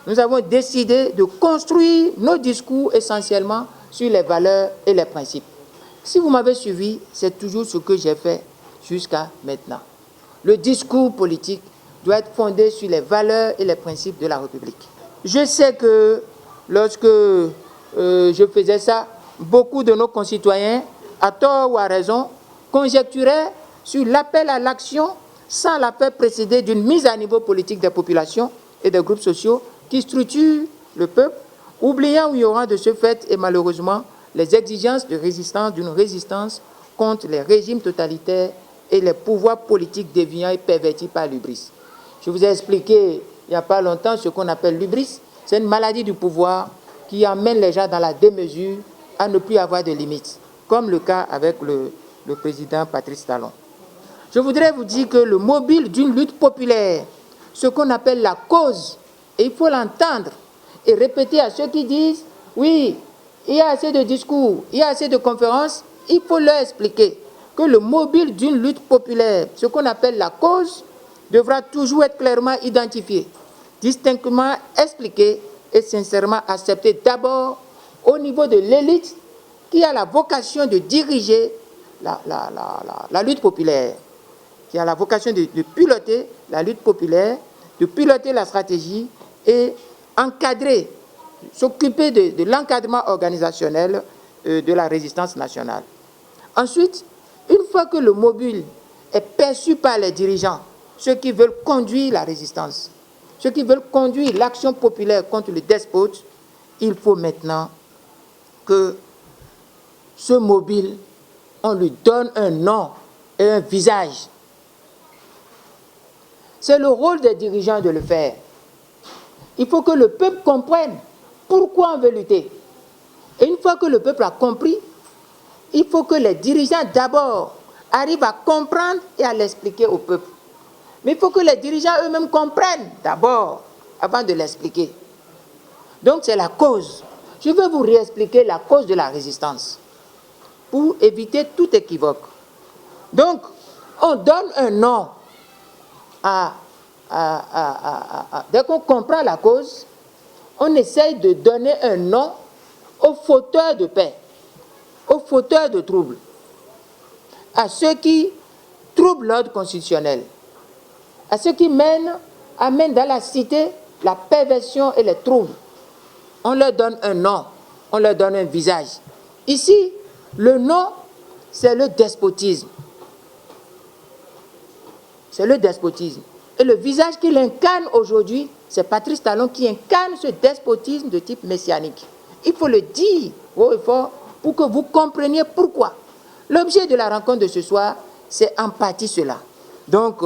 nous avons décidé de construire nos discours essentiellement sur les valeurs et les principes. Si vous m'avez suivi, c'est toujours ce que j'ai fait jusqu'à maintenant. Le discours politique doit être fondé sur les valeurs et les principes de la République. Je sais que lorsque je faisais ça, beaucoup de nos concitoyens, à tort ou à raison, conjecturaient sur l'appel à l'action sans la faire précéder d'une mise à niveau politique des populations et des groupes sociaux qui structurent le peuple, oubliant ou ignorant de ce fait et malheureusement les exigences de résistance d'une résistance contre les régimes totalitaires et les pouvoirs politiques déviants et pervertis par l'hubris. Je vous ai expliqué il n'y a pas longtemps ce qu'on appelle l'hubris. C'est une maladie du pouvoir qui amène les gens dans la démesure à ne plus avoir de limites, comme le cas avec le président Patrice Talon. Je voudrais vous dire que le mobile d'une lutte populaire, ce qu'on appelle la cause, et il faut l'entendre et répéter à ceux qui disent « oui, il y a assez de discours, il y a assez de conférences », il faut leur expliquer que le mobile d'une lutte populaire, ce qu'on appelle la cause, devra toujours être clairement identifié, distinctement expliqué et sincèrement accepté d'abord au niveau de l'élite qui a la vocation de diriger la lutte populaire, qui a la vocation de piloter la lutte populaire, de piloter la stratégie et encadrer, s'occuper de l'encadrement organisationnel de la résistance nationale. Ensuite, une fois que le mobile est perçu par les dirigeants, ceux qui veulent conduire la résistance, ceux qui veulent conduire l'action populaire contre le despote, il faut maintenant que ce mobile, on lui donne un nom et un visage. C'est le rôle des dirigeants de le faire. Il faut que le peuple comprenne pourquoi on veut lutter. Et une fois que le peuple a compris, il faut que les dirigeants d'abord arrivent à comprendre et à l'expliquer au peuple. Mais il faut que les dirigeants eux-mêmes comprennent d'abord avant de l'expliquer. Donc c'est la cause. Je vais vous réexpliquer la cause de la résistance pour éviter tout équivoque. Donc, on donne un nom dès qu'on comprend la cause, on essaye de donner un nom aux fauteurs de paix, aux fauteurs de troubles, à ceux qui troublent l'ordre constitutionnel, à ceux qui amènent dans la cité la perversion et les troubles. On leur donne un nom, on leur donne un visage. Ici, le nom, c'est le despotisme. C'est le despotisme. Et le visage qu'il incarne aujourd'hui, c'est Patrice Talon qui incarne ce despotisme de type messianique. Il faut le dire haut et fort pour que vous compreniez pourquoi. L'objet de la rencontre de ce soir, c'est en partie cela. Donc,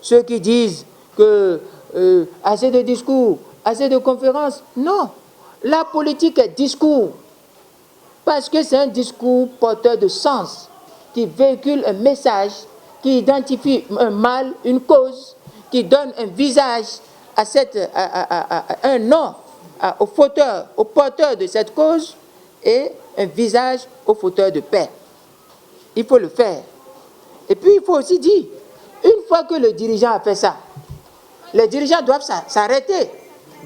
ceux qui disent que assez de discours, assez de conférences, non. La politique est discours. Parce que c'est un discours porteur de sens, qui véhicule un message, qui identifie un mal, une cause, qui donne un visage un nom au porteur de cette cause et un visage au fauteur de paix. Il faut le faire. Et puis il faut aussi dire, une fois que le dirigeant a fait ça, les dirigeants doivent s'arrêter,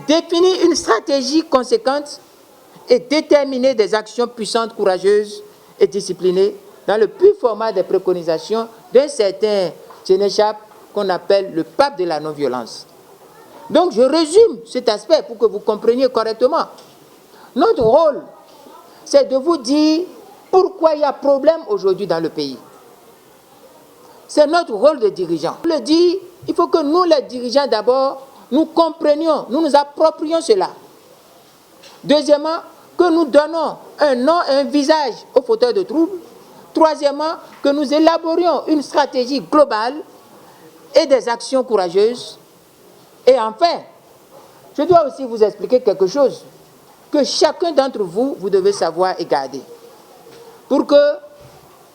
définir une stratégie conséquente et déterminer des actions puissantes, courageuses et disciplinées dans le pur format des préconisations d'un certain Sénéchap qu'on appelle le pape de la non-violence. Donc je résume cet aspect pour que vous compreniez correctement. Notre rôle, c'est de vous dire pourquoi il y a problème aujourd'hui dans le pays. C'est notre rôle de dirigeant. Je le dis, il faut que nous, les dirigeants, d'abord, nous comprenions, nous nous approprions cela. Deuxièmement, que nous donnons un nom et un visage aux fauteurs de troubles. Troisièmement, que nous élaborions une stratégie globale et des actions courageuses. Et enfin, je dois aussi vous expliquer quelque chose que chacun d'entre vous, vous devez savoir et garder. Pour que,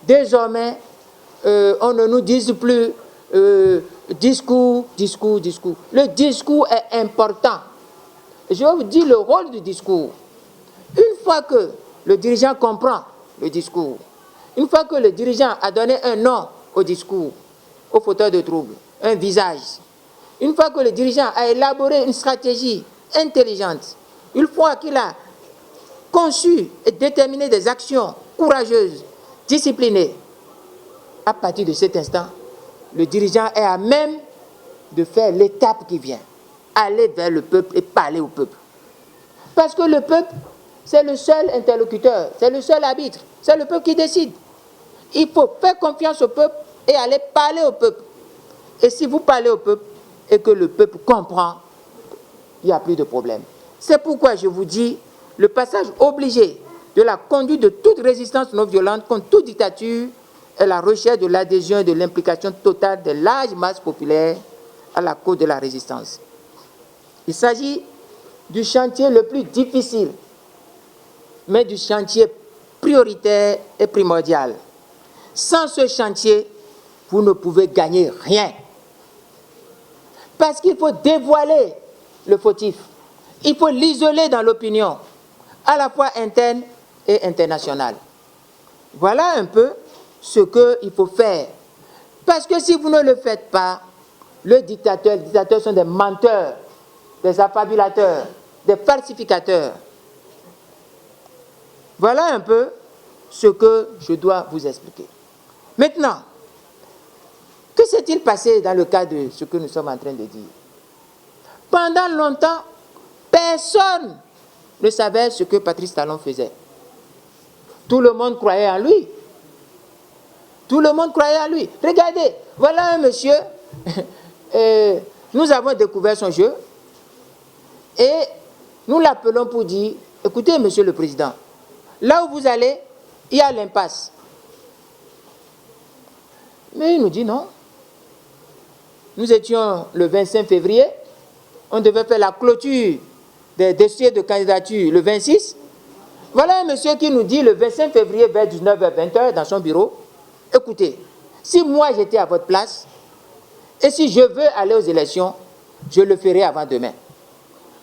désormais, on ne nous dise plus discours, discours, discours. Le discours est important. Je vais vous dire le rôle du discours. Une fois que le dirigeant comprend le discours, une fois que le dirigeant a donné un nom au discours, au fauteur de troubles, un visage, une fois que le dirigeant a élaboré une stratégie intelligente, une fois qu'il a conçu et déterminé des actions courageuses, disciplinées, à partir de cet instant, le dirigeant est à même de faire l'étape qui vient, aller vers le peuple et parler au peuple. Parce que le peuple, c'est le seul interlocuteur, c'est le seul arbitre, c'est le peuple qui décide. Il faut faire confiance au peuple et aller parler au peuple. Et si vous parlez au peuple et que le peuple comprend, il n'y a plus de problème. C'est pourquoi je vous dis, le passage obligé de la conduite de toute résistance non violente contre toute dictature est la recherche de l'adhésion et de l'implication totale des larges masses populaires à la cause de la résistance. Il s'agit du chantier le plus difficile, mais du chantier prioritaire et primordial. Sans ce chantier, vous ne pouvez gagner rien. Parce qu'il faut dévoiler le fautif. Il faut l'isoler dans l'opinion, à la fois interne et internationale. Voilà un peu ce qu'il faut faire. Parce que si vous ne le faites pas, les dictateurs sont des menteurs, des affabulateurs, des falsificateurs. Voilà un peu ce que je dois vous expliquer. Maintenant, que s'est-il passé dans le cas de ce que nous sommes en train de dire? Pendant longtemps, personne ne savait ce que Patrice Talon faisait. Tout le monde croyait en lui. Tout le monde croyait en lui. Regardez, voilà un monsieur, nous avons découvert son jeu et nous l'appelons pour dire, écoutez monsieur le président, là où vous allez, il y a l'impasse. Mais il nous dit non. Nous étions le 25 février, on devait faire la clôture des dossiers de candidature le 26. Voilà un monsieur qui nous dit le 25 février vers 19h-20h dans son bureau, écoutez, si moi j'étais à votre place, et si je veux aller aux élections, je le ferai avant demain.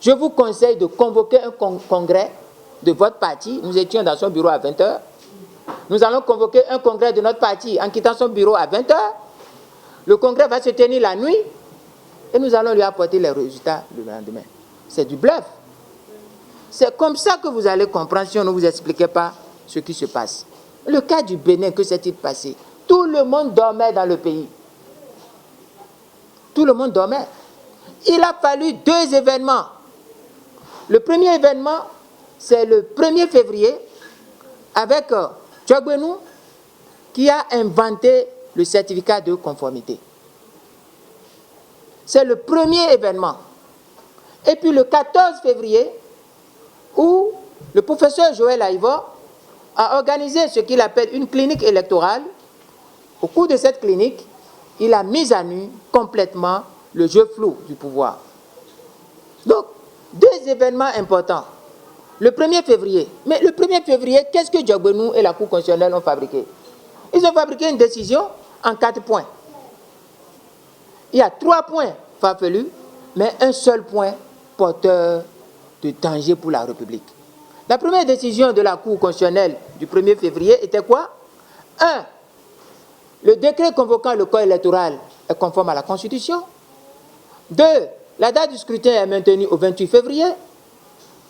Je vous conseille de convoquer un congrès de votre parti. Nous étions dans son bureau à 20h. Nous allons convoquer un congrès de notre parti en quittant son bureau à 20h. Le congrès va se tenir la nuit et nous allons lui apporter les résultats le lendemain. C'est du bluff. C'est comme ça que vous allez comprendre si on ne vous expliquait pas ce qui se passe. Le cas du Bénin, que s'est-il passé? Tout le monde dormait dans le pays. Tout le monde dormait. Il a fallu deux événements. Le premier événement, c'est le 1er février, avec Djogbenou, qui a inventé le certificat de conformité. C'est le premier événement. Et puis le 14 février, où le professeur Joël Aïvo a organisé ce qu'il appelle une clinique électorale. Au cours de cette clinique, il a mis à nu complètement le jeu flou du pouvoir. Donc, deux événements importants. Le 1er février. Mais le 1er février, qu'est-ce que Djogbenou et la Cour constitutionnelle ont fabriqué? Ils ont fabriqué une décision en 4 points. Il y a 3 points farfelus, mais un seul point porteur de danger pour la République. La première décision de la Cour constitutionnelle du 1er février était quoi? 1. Le décret convoquant le corps électoral est conforme à la Constitution. 2. La date du scrutin est maintenue au 28 février.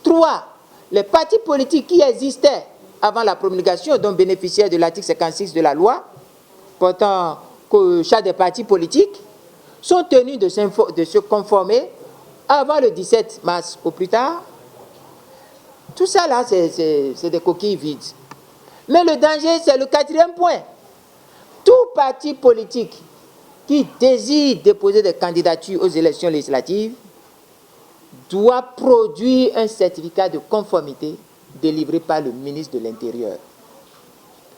3. Les partis politiques qui existaient avant la promulgation, dont bénéficiaient de l'article 56 de la loi, portant qu'au chat des partis politiques, sont tenus de se conformer avant le 17 mars au plus tard. Tout ça là, c'est des coquilles vides. Mais le danger, c'est le 4e point. Tout parti politique qui désire déposer des candidatures aux élections législatives doit produire un certificat de conformité délivré par le ministre de l'Intérieur.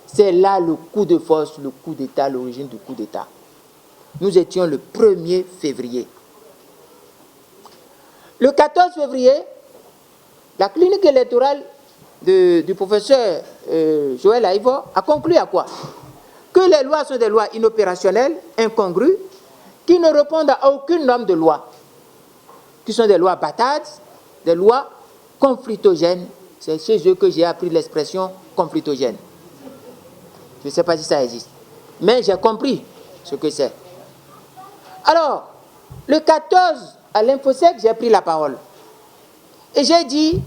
C'est là le coup de force, le coup d'État, l'origine du coup d'État. Nous étions le 1er février. Le 14 février, la clinique électorale du professeur Joël Aïvo a conclu à quoi? Que les lois sont des lois inopérationnelles, incongrues, qui ne répondent à aucune norme de loi, qui sont des lois bâtardes, des lois conflictogènes. C'est chez eux que j'ai appris l'expression conflictogène. Je ne sais pas si ça existe, mais j'ai compris ce que c'est. Alors, le 14, à l'Infosec, j'ai pris la parole. Et j'ai dit,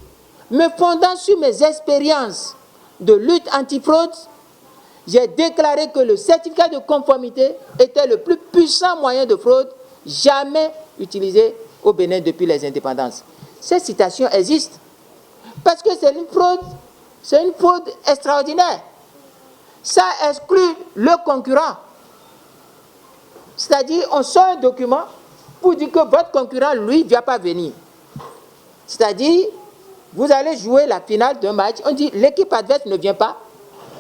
me fondant sur mes expériences de lutte antifraude, j'ai déclaré que le certificat de conformité était le plus puissant moyen de fraude jamais utilisé au Bénin depuis les indépendances. Cette citation existe parce que c'est une fraude extraordinaire. Ça exclut le concurrent. C'est-à-dire, on sort un document pour dire que votre concurrent, lui, ne vient pas venir. C'est-à-dire, vous allez jouer la finale d'un match, on dit l'équipe adverse ne vient pas,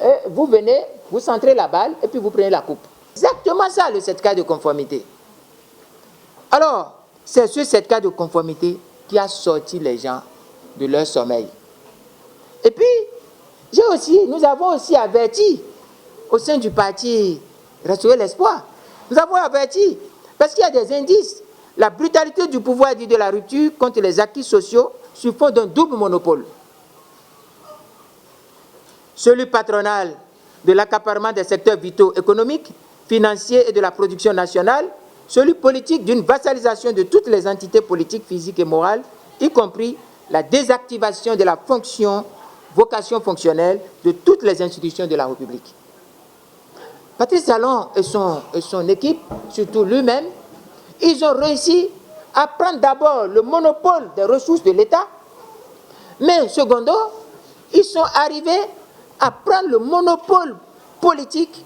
et vous venez, vous centrez la balle et puis vous prenez la coupe. Exactement ça, le certificat de conformité. Alors, c'est ce certificat de conformité qui a sorti les gens de leur sommeil. Et puis, nous avons aussi averti au sein du parti Restaurer l'Espoir. Nous avons averti, parce qu'il y a des indices. La brutalité du pouvoir dit de la rupture contre les acquis sociaux sur fond d'un double monopole. Celui patronal de l'accaparement des secteurs vitaux économiques, financiers et de la production nationale, celui politique d'une vassalisation de toutes les entités politiques, physiques et morales, y compris la désactivation de la vocation fonctionnelle de toutes les institutions de la République. Patrice Talon et son équipe, surtout lui-même, ils ont réussi à prendre d'abord le monopole des ressources de l'État, mais secondo, ils sont arrivés à prendre le monopole politique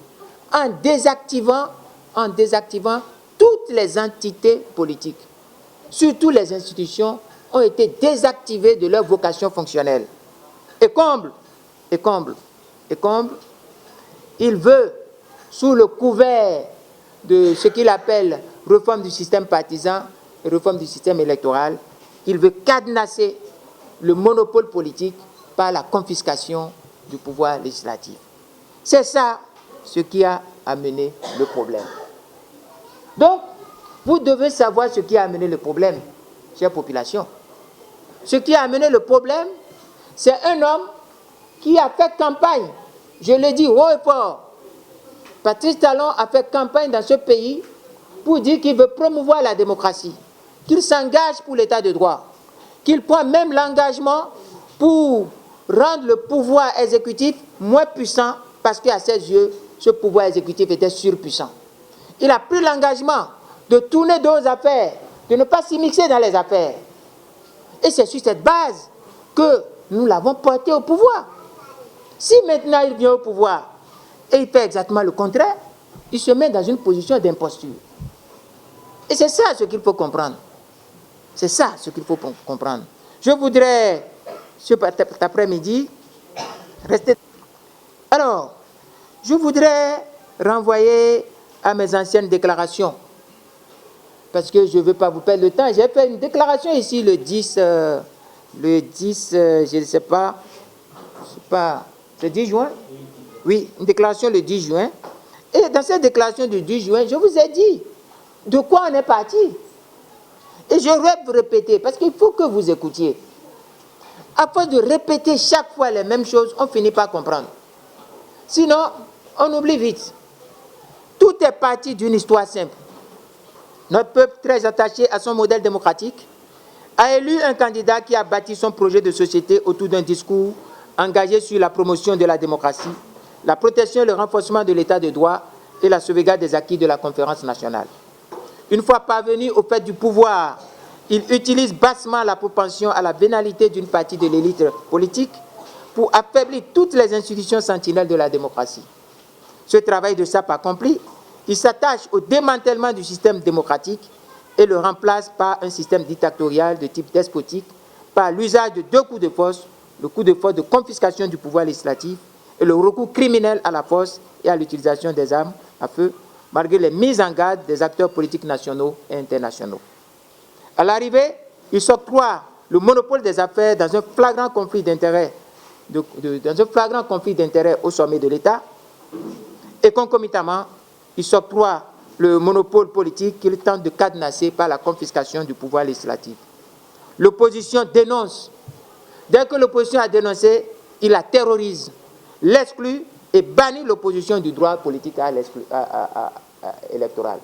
en désactivant toutes les entités politiques. Surtout les institutions ont été désactivées de leur vocation fonctionnelle. Et comble, il veut, sous le couvert de ce qu'il appelle réforme du système partisan et réforme du système électoral, il veut cadenasser le monopole politique par la confiscation du pouvoir législatif. C'est ça ce qui a amené le problème. Donc, vous devez savoir ce qui a amené le problème, chère population. Ce qui a amené le problème, c'est un homme qui a fait campagne, je le dis haut et fort. Patrice Talon a fait campagne dans ce pays pour dire qu'il veut promouvoir la démocratie, qu'il s'engage pour l'état de droit, qu'il prend même l'engagement pour rendre le pouvoir exécutif moins puissant parce qu'à ses yeux, ce pouvoir exécutif était surpuissant. Il a pris l'engagement de tourner d'autres affaires, de ne pas s'immiscer dans les affaires. Et c'est sur cette base que nous l'avons porté au pouvoir. Si maintenant il vient au pouvoir et il fait exactement le contraire, il se met dans une position d'imposture. Et c'est ça ce qu'il faut comprendre. C'est ça ce qu'il faut comprendre. Je voudrais, cet après-midi, rester... Alors, je voudrais renvoyer à mes anciennes déclarations, parce que je ne veux pas vous perdre le temps. J'ai fait une déclaration ici le 10, je ne sais pas, le 10 juin. Oui, une déclaration le 10 juin. Et dans cette déclaration du 10 juin, je vous ai dit de quoi on est parti. Et je vais vous répéter, parce qu'il faut que vous écoutiez. À force de répéter chaque fois les mêmes choses, on finit par comprendre. Sinon, on oublie vite. Tout est parti d'une histoire simple. Notre peuple, très attaché à son modèle démocratique, a élu un candidat qui a bâti son projet de société autour d'un discours engagé sur la promotion de la démocratie, la protection et le renforcement de l'état de droit et la sauvegarde des acquis de la conférence nationale. Une fois parvenu au fait du pouvoir, il utilise bassement la propension à la vénalité d'une partie de l'élite politique pour affaiblir toutes les institutions sentinelles de la démocratie. Ce travail de sape accompli, il s'attache au démantèlement du système démocratique et le remplace par un système dictatorial de type despotique, par l'usage de deux coups de force, le coup de force de confiscation du pouvoir législatif et le recours criminel à la force et à l'utilisation des armes à feu, malgré les mises en garde des acteurs politiques nationaux et internationaux. À l'arrivée, il s'octroie le monopole des affaires dans un flagrant conflit d'intérêts au sommet de l'État et concomitamment, il s'octroie le monopole politique qu'il tente de cadenasser par la confiscation du pouvoir législatif. L'opposition dénonce. Dès que l'opposition a dénoncé, il la terrorise, l'exclut et bannit l'opposition du droit politique électoral.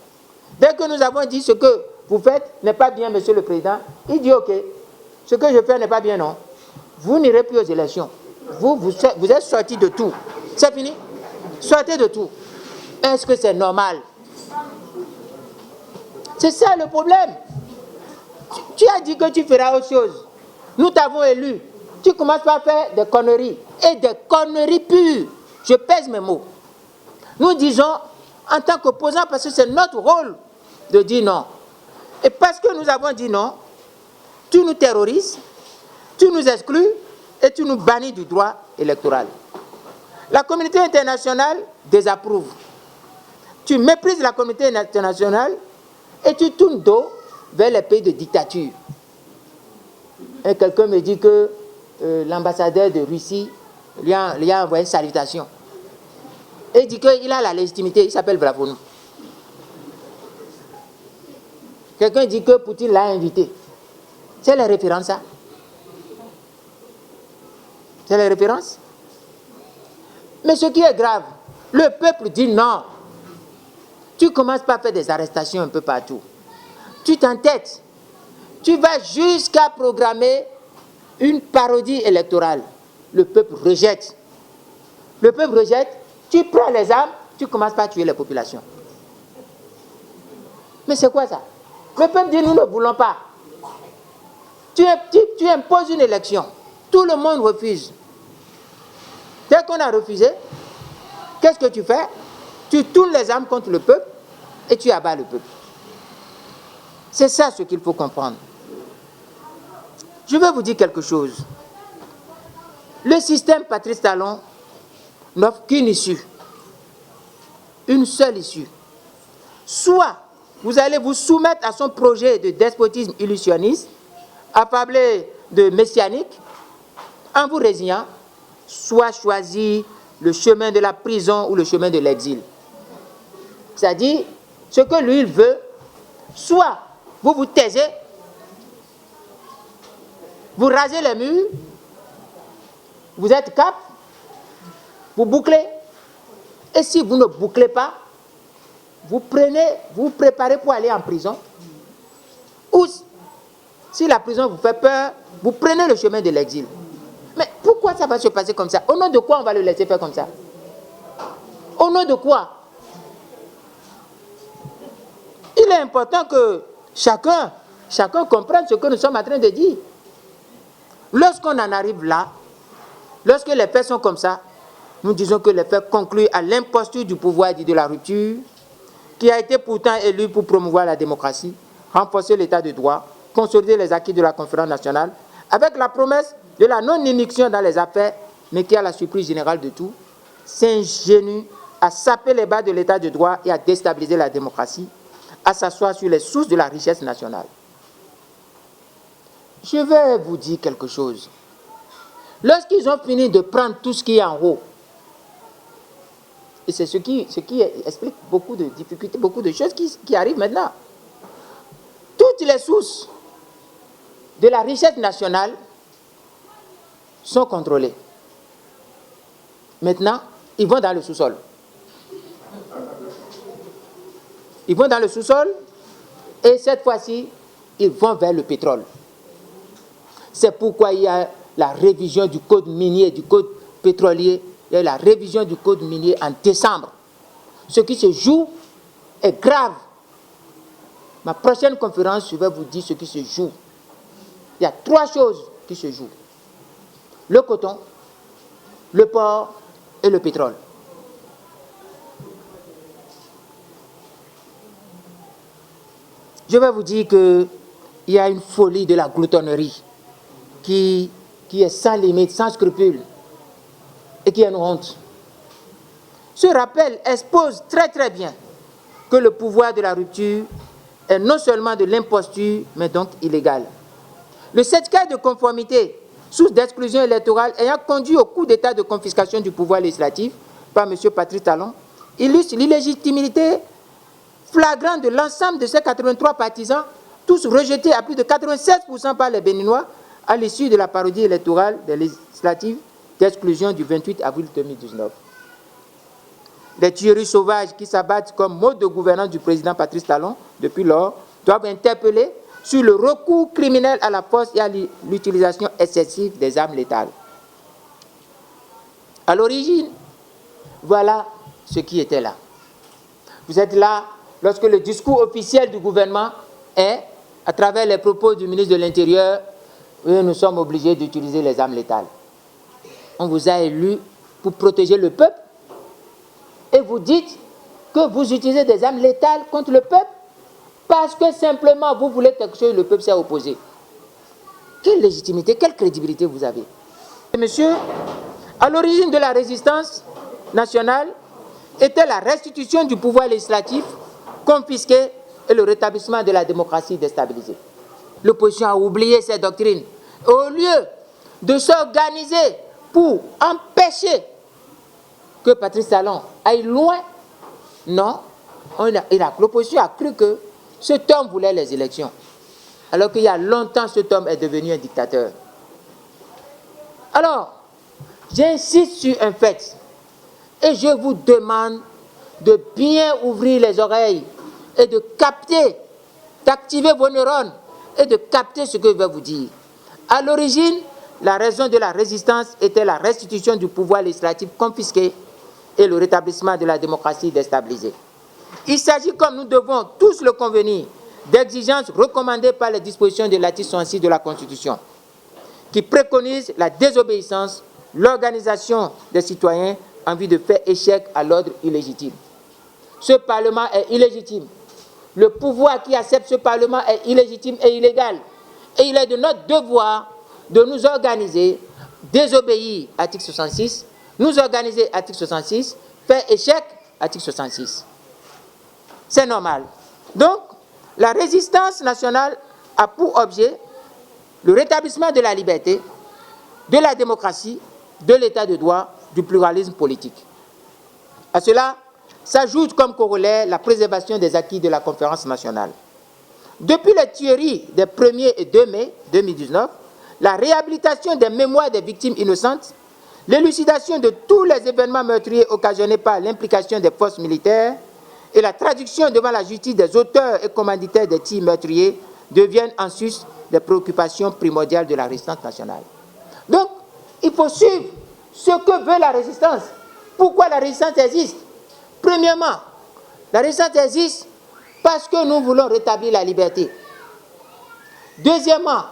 Dès que nous avons dit ce que vous faites n'est pas bien, Monsieur le Président, il dit OK. ce que je fais n'est pas bien, non? Vous n'irez plus aux élections. Vous êtes sortis de tout. C'est fini? Sortez de tout. Est-ce que c'est normal? C'est ça le problème. Tu as dit que tu feras autre chose. Nous t'avons élu. Tu commences par faire des conneries. Et des conneries pures. Je pèse mes mots. Nous disons, en tant qu'opposants, parce que c'est notre rôle de dire non. Et parce que nous avons dit non, tu nous terrorises, tu nous exclus et tu nous bannis du droit électoral. La communauté internationale désapprouve. Tu méprises la communauté internationale et tu tournes dos vers les pays de dictature. Et quelqu'un me dit que l'ambassadeur de Russie lui a envoyé une salutation. Et il dit qu'il a la légitimité, il s'appelle Vravonou. Quelqu'un dit que Poutine l'a invité. C'est les références, ça? C'est les références? Mais ce qui est grave, le peuple dit non. Tu commences par faire des arrestations un peu partout. Tu t'entêtes. Tu vas jusqu'à programmer une parodie électorale. Le peuple rejette. Le peuple rejette. Tu prends les armes, tu commences par tuer les populations. Mais c'est quoi ça? Le peuple dit nous ne voulons pas. Tu imposes une élection. Tout le monde refuse. Dès qu'on a refusé, qu'est-ce que tu fais? Tu tournes les armes contre le peuple et tu abats le peuple. C'est ça ce qu'il faut comprendre. Je vais vous dire quelque chose. Le système Patrice Talon n'offre qu'une issue. Une seule issue. Soit vous allez vous soumettre à son projet de despotisme illusionniste, affablé de messianique, en vous résignant, soit choisir le chemin de la prison ou le chemin de l'exil. C'est-à-dire, ce que lui il veut, soit vous vous taisez, vous rasez les murs, vous êtes cap, vous bouclez, et si vous ne bouclez pas, vous vous préparez pour aller en prison, ou si la prison vous fait peur, vous prenez le chemin de l'exil. Mais pourquoi ça va se passer comme ça? Au nom de quoi on va le laisser faire comme ça? Au nom de quoi? Il est important que chacun comprenne ce que nous sommes en train de dire. Lorsqu'on en arrive là, lorsque les faits sont comme ça, nous disons que les faits concluent à l'imposture du pouvoir dit de la rupture, qui a été pourtant élu pour promouvoir la démocratie, renforcer l'état de droit, consolider les acquis de la conférence nationale, avec la promesse de la non-immixtion dans les affaires, mais qui, à la surprise générale de tout, s'ingénue à saper les bas de l'état de droit et à déstabiliser la démocratie, à s'asseoir sur les sources de la richesse nationale. Je vais vous dire quelque chose. Lorsqu'ils ont fini de prendre tout ce qui est en haut, et c'est ce qui explique beaucoup de difficultés, beaucoup de choses qui arrivent maintenant. Toutes les sources de la richesse nationale sont contrôlées. Maintenant, ils vont dans le sous-sol. Ils vont dans le sous-sol et cette fois-ci, ils vont vers le pétrole. C'est pourquoi il y a la révision du code minier, du code pétrolier. Il y a la révision du code minier en décembre. Ce qui se joue est grave. Ma prochaine conférence, je vais vous dire ce qui se joue. Il y a 3 choses qui se jouent. Le coton, le porc et le pétrole. Je vais vous dire qu'il y a une folie de la gloutonnerie qui est sans limite, sans scrupule et qui est une honte. Ce rappel expose très très bien que le pouvoir de la rupture est non seulement de l'imposture, mais donc illégal. Le certificat de conformité, source d'exclusion électorale, ayant conduit au coup d'état de confiscation du pouvoir législatif par M. Patrice Talon, illustre l'illégitimité flagrante de l'ensemble de ces 83 partisans, tous rejetés à plus de 96% par les Béninois à l'issue de la parodie électorale des législatives d'exclusion du 28 avril 2019. Les tueries sauvages qui s'abattent comme mode de gouvernance du président Patrice Talon depuis lors doivent interpeller sur le recours criminel à la force et à l'utilisation excessive des armes létales. À l'origine, voilà ce qui était là. Vous êtes là lorsque le discours officiel du gouvernement est, à travers les propos du ministre de l'Intérieur, oui, nous sommes obligés d'utiliser les armes létales. On vous a élu pour protéger le peuple et vous dites que vous utilisez des armes létales contre le peuple parce que simplement vous voulez quelque chose et le peuple s'est opposé. Quelle légitimité, quelle crédibilité vous avez? Monsieur, à l'origine de la résistance nationale était la restitution du pouvoir législatif confisqué et le rétablissement de la démocratie déstabilisée. L'opposition a oublié ces doctrines. Au lieu de s'organiser pour empêcher que Patrice Talon aille loin, non, l'opposition a cru que cet homme voulait les élections. Alors qu'il y a longtemps, cet homme est devenu un dictateur. Alors, j'insiste sur un fait et je vous demande de bien ouvrir les oreilles et de capter, d'activer vos neurones et de capter ce que je vais vous dire. À l'origine, la raison de la résistance était la restitution du pouvoir législatif confisqué et le rétablissement de la démocratie déstabilisée. Il s'agit, comme nous devons tous le convenir, d'exigences recommandées par les dispositions de l'article 66 de la Constitution, qui préconisent la désobéissance, l'organisation des citoyens en vue de faire échec à l'ordre illégitime. Ce Parlement est illégitime. Le pouvoir qui accepte ce Parlement est illégitime et illégal. Et il est de notre devoir de nous organiser, désobéir, article 66, nous organiser, article 66, faire échec, article 66. C'est normal. Donc, la résistance nationale a pour objet le rétablissement de la liberté, de la démocratie, de l'état de droit, du pluralisme politique. À cela s'ajoute comme corollaire la préservation des acquis de la conférence nationale. Depuis les tueries des 1er et 2 mai 2019, la réhabilitation des mémoires des victimes innocentes, l'élucidation de tous les événements meurtriers occasionnés par l'implication des forces militaires et la traduction devant la justice des auteurs et commanditaires des tirs meurtriers deviennent en sus des préoccupations primordiales de la résistance nationale. Donc, il faut suivre ce que veut la résistance. Pourquoi la résistance existe? Premièrement, la résistance existe parce que nous voulons rétablir la liberté. Deuxièmement,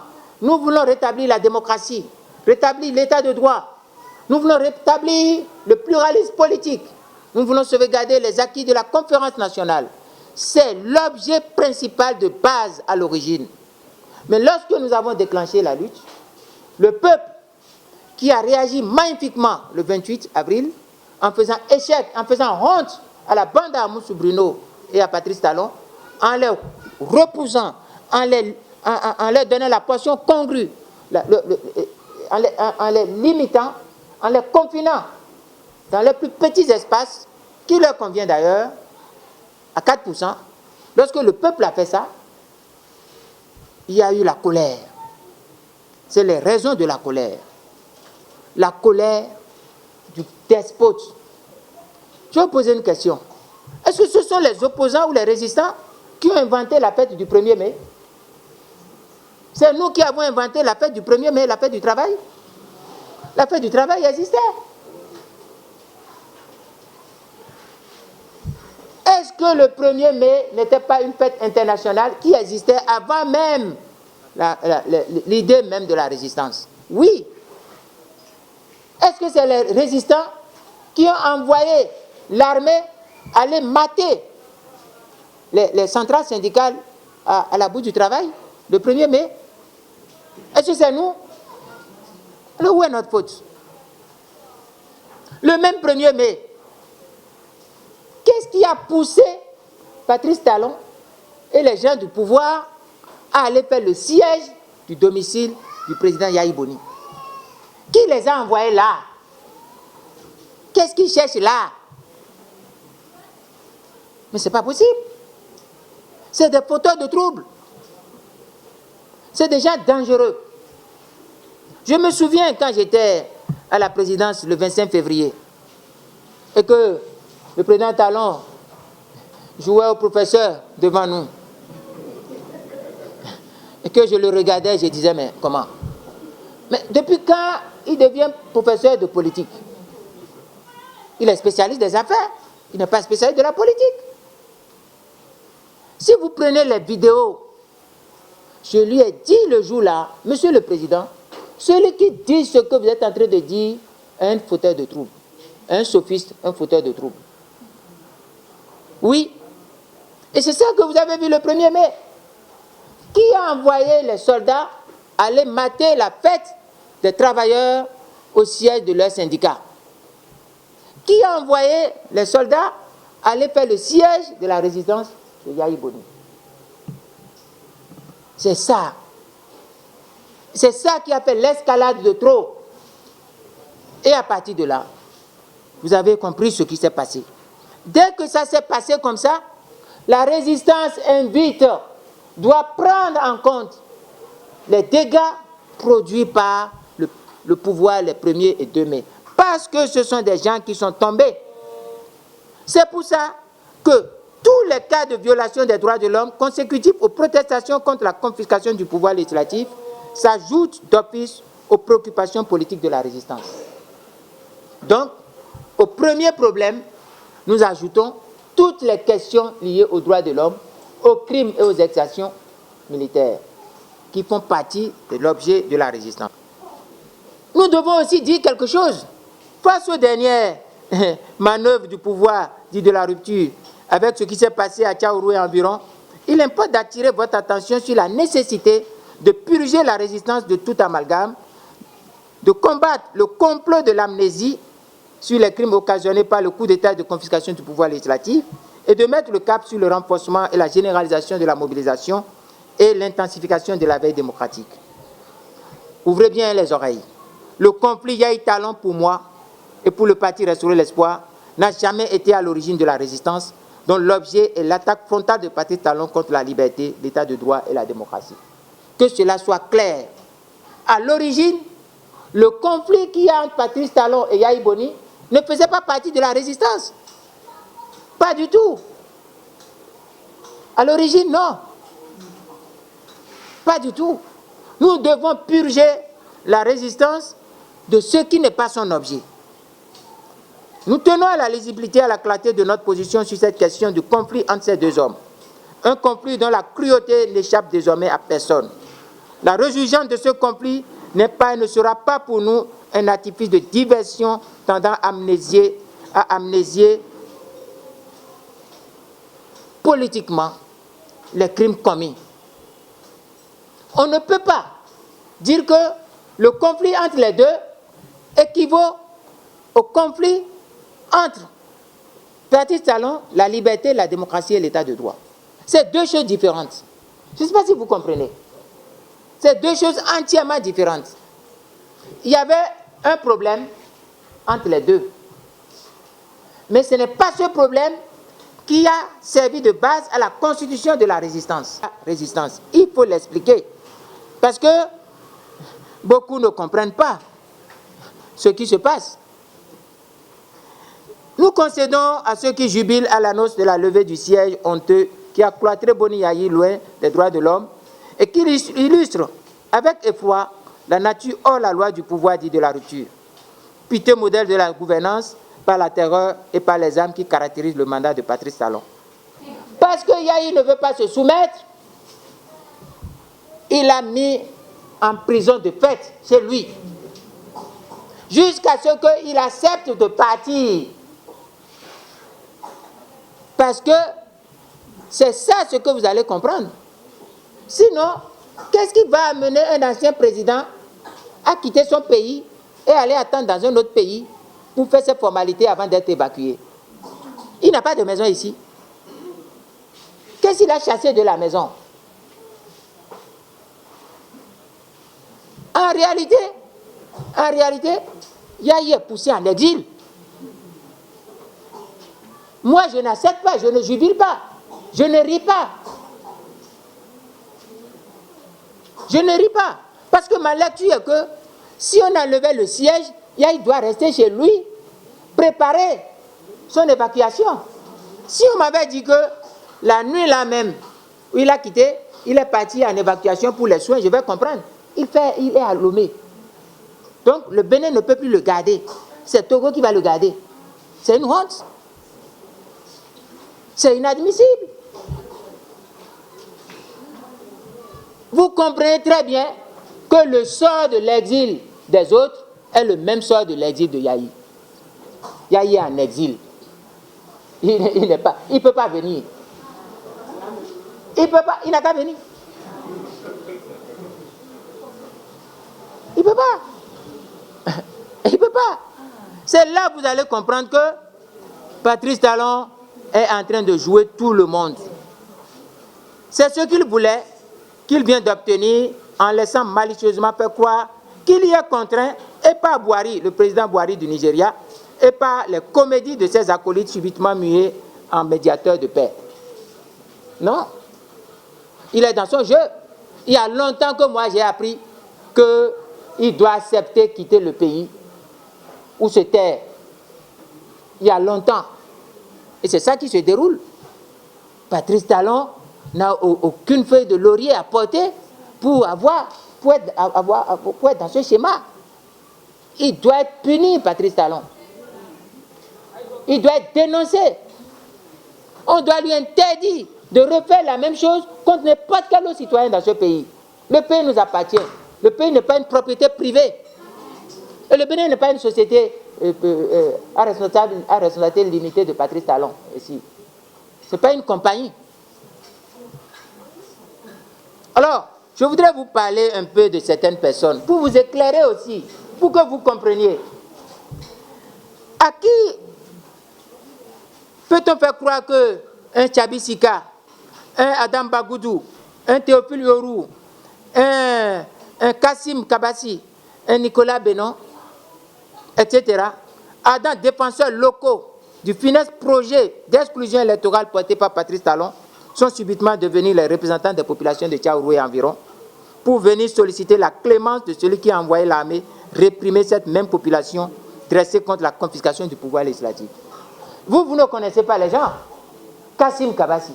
nous voulons rétablir la démocratie, rétablir l'état de droit. Nous voulons rétablir le pluralisme politique. Nous voulons sauvegarder les acquis de la conférence nationale. C'est l'objet principal de base à l'origine. Mais lorsque nous avons déclenché la lutte, le peuple qui a réagi magnifiquement le 28 avril, en faisant échec, en faisant honte à la bande à Moussou Bruno et à Patrice Talon, en les repoussant, en leur donnant la portion congrue, en les limitant, en les confinant dans les plus petits espaces, qui leur convient d'ailleurs, à 4%, lorsque le peuple a fait ça, il y a eu la colère. C'est les raisons de la colère. La colère du despote. Je vais vous poser une question. Est-ce que ce sont les opposants ou les résistants qui ont inventé la fête du 1er mai? C'est nous qui avons inventé la fête du 1er mai, la fête du travail. La fête du travail existait. Est-ce que le 1er mai n'était pas une fête internationale qui existait avant même l'idée même de la résistance? Oui. Est-ce que c'est les résistants qui ont envoyé l'armée aller mater les centrales syndicales à la bout du travail le 1er mai? Est-ce que c'est nous? Alors où est notre faute? Le même 1er mai, qu'est-ce qui a poussé Patrice Talon et les gens du pouvoir à aller faire le siège du domicile du président Yahi Boni? Qui les a envoyés là? Qu'est-ce qu'ils cherchent là? Mais ce n'est pas possible. C'est des fauteurs de troubles. C'est des gens dangereux. Je me souviens quand j'étais à la présidence le 25 février et que le président Talon jouait au professeur devant nous. et que je le regardais, je disais, mais comment? Mais depuis quand il devient professeur de politique? Il est spécialiste des affaires, il n'est pas spécialiste de la politique. Si vous prenez les vidéos, je lui ai dit le jour-là, Monsieur le Président, celui qui dit ce que vous êtes en train de dire est un fauteur de trouble, un sophiste, un fauteur de trouble. Oui, et c'est ça que vous avez vu le 1er mai. Qui a envoyé les soldats aller mater la fête des travailleurs au siège de leur syndicat? Qui a envoyé les soldats aller faire le siège de la résistance de Yahya Boni? C'est ça. C'est ça qui a fait l'escalade de trop. Et à partir de là, vous avez compris ce qui s'est passé. Dès que ça s'est passé comme ça, la résistance invite, doit prendre en compte les dégâts produits par le pouvoir les 1er et 2 mai. Parce que ce sont des gens qui sont tombés. C'est pour ça que tous les cas de violation des droits de l'homme consécutifs aux protestations contre la confiscation du pouvoir législatif s'ajoutent d'office aux préoccupations politiques de la résistance. Donc, au premier problème, nous ajoutons toutes les questions liées aux droits de l'homme, aux crimes et aux exactions militaires qui font partie de l'objet de la résistance. Nous devons aussi dire quelque chose face aux dernières manœuvres du pouvoir dit de la rupture, avec ce qui s'est passé à Tchaourou et environ. Il importe d'attirer votre attention sur la nécessité de purger la résistance de tout amalgame, de combattre le complot de l'amnésie sur les crimes occasionnés par le coup d'État de confiscation du pouvoir législatif et de mettre le cap sur le renforcement et la généralisation de la mobilisation et l'intensification de la veille démocratique. Ouvrez bien les oreilles. Le conflit Yahya Talon, pour moi et pour le parti Restaurer l'Espoir, n'a jamais été à l'origine de la résistance, dont l'objet est l'attaque frontale de Patrice Talon contre la liberté, l'état de droit et la démocratie. Que cela soit clair. À l'origine, le conflit qu'il y a entre Patrice Talon et Yahya Boni ne faisait pas partie de la résistance. Pas du tout. À l'origine, non. Pas du tout. Nous devons purger la résistance de ce qui n'est pas son objet. Nous tenons à la lisibilité et à la clarté de notre position sur cette question du conflit entre ces deux hommes. Un conflit dont la cruauté n'échappe désormais à personne. La résurgence de ce conflit n'est pas et ne sera pas pour nous un artifice de diversion tendant à amnésier politiquement les crimes commis. On ne peut pas dire que le conflit entre les deux équivaut au conflit entre Patrice Talon, la liberté, la démocratie et l'état de droit. C'est deux choses différentes. Je ne sais pas si vous comprenez. C'est deux choses entièrement différentes. Il y avait un problème entre les deux. Mais ce n'est pas ce problème qui a servi de base à la constitution de la résistance. Il faut l'expliquer. Parce que beaucoup ne comprennent pas ce qui se passe. Nous concédons à ceux qui jubilent à l'annonce de la levée du siège honteux qui a cloîtré Boni Yayi loin des droits de l'homme et qui illustre avec effroi la nature hors la loi du pouvoir dit de la rupture. Piteux modèle de la gouvernance par la terreur et par les armes qui caractérisent le mandat de Patrice Talon. Parce que Yayi ne veut pas se soumettre, il a mis en prison de fait chez lui, jusqu'à ce qu'il accepte de partir. Parce que c'est ça ce que vous allez comprendre. Sinon, qu'est-ce qui va amener un ancien président à quitter son pays et aller attendre dans un autre pays pour faire ses formalités avant d'être évacué? Il n'a pas de maison ici. Qu'est-ce qu'il a chassé de la maison? En réalité, Yayi est poussé en exil. Moi, je n'accepte pas, je ne jubile pas, je ne ris pas. Je ne ris pas, parce que ma lecture est que si on enlevait le siège, Yayi doit rester chez lui, préparer son évacuation. Si on m'avait dit que la nuit là même où il a quitté, il est parti en évacuation pour les soins, je vais comprendre. Il est à Lomé. Donc, le Bénin ne peut plus le garder. C'est Togo qui va le garder. C'est une honte. C'est inadmissible. Vous comprenez très bien que le sort de l'exil des autres est le même sort de l'exil de Yahi. Yahi est en exil. Il ne peut pas venir. Il n'a qu'à venir. Il ne peut pas. Il ne peut pas. C'est là que vous allez comprendre que Patrice Talon est en train de jouer tout le monde. C'est ce qu'il voulait, qu'il vient d'obtenir en laissant malicieusement faire croire qu'il y est contraint, et par Buhari, le président Buhari du Nigeria, et par les comédies de ses acolytes subitement muets en médiateurs de paix. Non. Il est dans son jeu. Il y a longtemps que moi j'ai appris qu'il doit accepter quitter le pays ou se taire. Il y a longtemps. Et c'est ça qui se déroule. Patrice Talon n'a aucune feuille de laurier à porter pour être dans ce schéma. Il doit être puni, Patrice Talon. Il doit être dénoncé. On doit lui interdire de refaire la même chose contre n'importe quel autre citoyen dans ce pays. Le pays nous appartient. Le pays n'est pas une propriété privée. Et le Bénin n'est pas une société à responsabilité limitée de Patrice Talon. Ce n'est pas une compagnie. Alors, je voudrais vous parler un peu de certaines personnes, pour vous éclairer aussi, pour que vous compreniez. À qui peut-on faire croire qu'un Tchabi Sika, un Adam Bagoudou, un Théophile Yorou, un Kassim Kabassi, un Nicolas Benon, etc., ardents défenseurs locaux du funeste projet d'exclusion électorale porté par Patrice Talon, sont subitement devenus les représentants des populations de Tchaourou et environ, pour venir solliciter la clémence de celui qui a envoyé l'armée réprimer cette même population dressée contre la confiscation du pouvoir législatif. Vous ne connaissez pas les gens. Kassim Kabassi.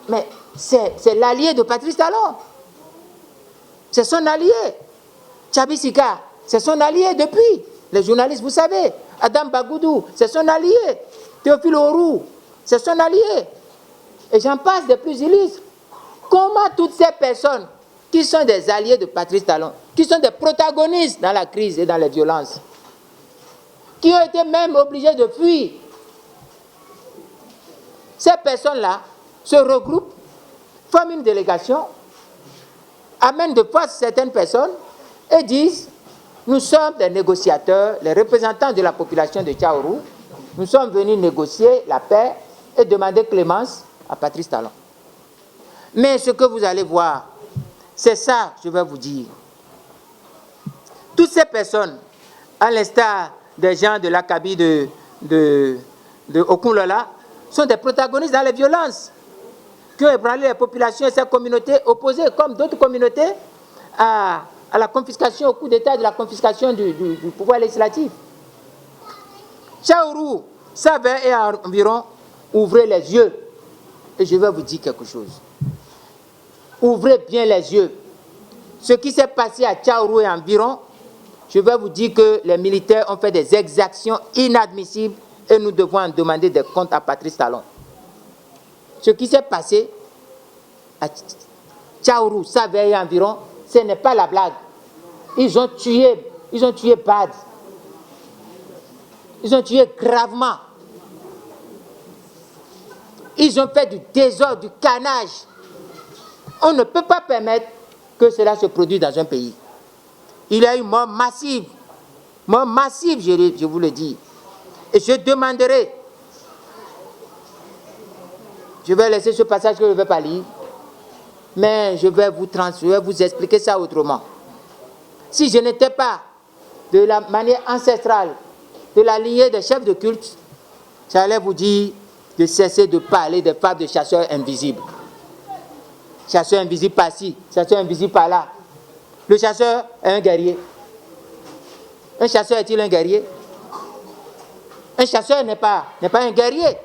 Mais c'est l'allié de Patrice Talon. C'est son allié. Tchabi Sika, c'est son allié depuis. Les journalistes, vous savez. Adam Bagoudou, c'est son allié. Théophile Orou, c'est son allié. Et j'en passe des plus illustres. Comment toutes ces personnes qui sont des alliés de Patrice Talon, qui sont des protagonistes dans la crise et dans les violences, qui ont été même obligés de fuir, ces personnes-là se regroupent, forment une délégation, amènent de force certaines personnes et disent: nous sommes des négociateurs, les représentants de la population de Tchaourou, nous sommes venus négocier la paix et demander clémence à Patrice Talon. Mais ce que vous allez voir, c'est ça, je vais vous dire. Toutes ces personnes, à l'instar des gens de l'Akabi de Okunlola, sont des protagonistes dans les violences qui ont ébranlé les populations et ces communautés opposées, comme d'autres communautés, à la confiscation, au coup d'État de la confiscation du pouvoir législatif. Tchaourou, Savin et environ, ouvrez les yeux. Et je vais vous dire quelque chose. Ouvrez bien les yeux. Ce qui s'est passé à Tchaourou et environ, je vais vous dire que les militaires ont fait des exactions inadmissibles et nous devons en demander des comptes à Patrice Talon. Ce qui s'est passé à Tchaourou, Savin et environ, ce n'est pas la blague. Ils ont tué Bad. Ils ont tué gravement. Ils ont fait du désordre, du carnage. On ne peut pas permettre que cela se produise dans un pays. Il y a eu mort massive, je vous le dis. Et je demanderai, je vais laisser ce passage que je ne vais pas lire, mais je vais vous expliquer ça autrement. Si je n'étais pas de la manière ancestrale, de la lignée des chefs de culte, j'allais vous dire de cesser de parler des fables de chasseurs invisibles. Chasseur invisible par-ci, chasseur invisible par-là. Le chasseur est un guerrier. Un chasseur est-il un guerrier? Un chasseur n'est pas un guerrier.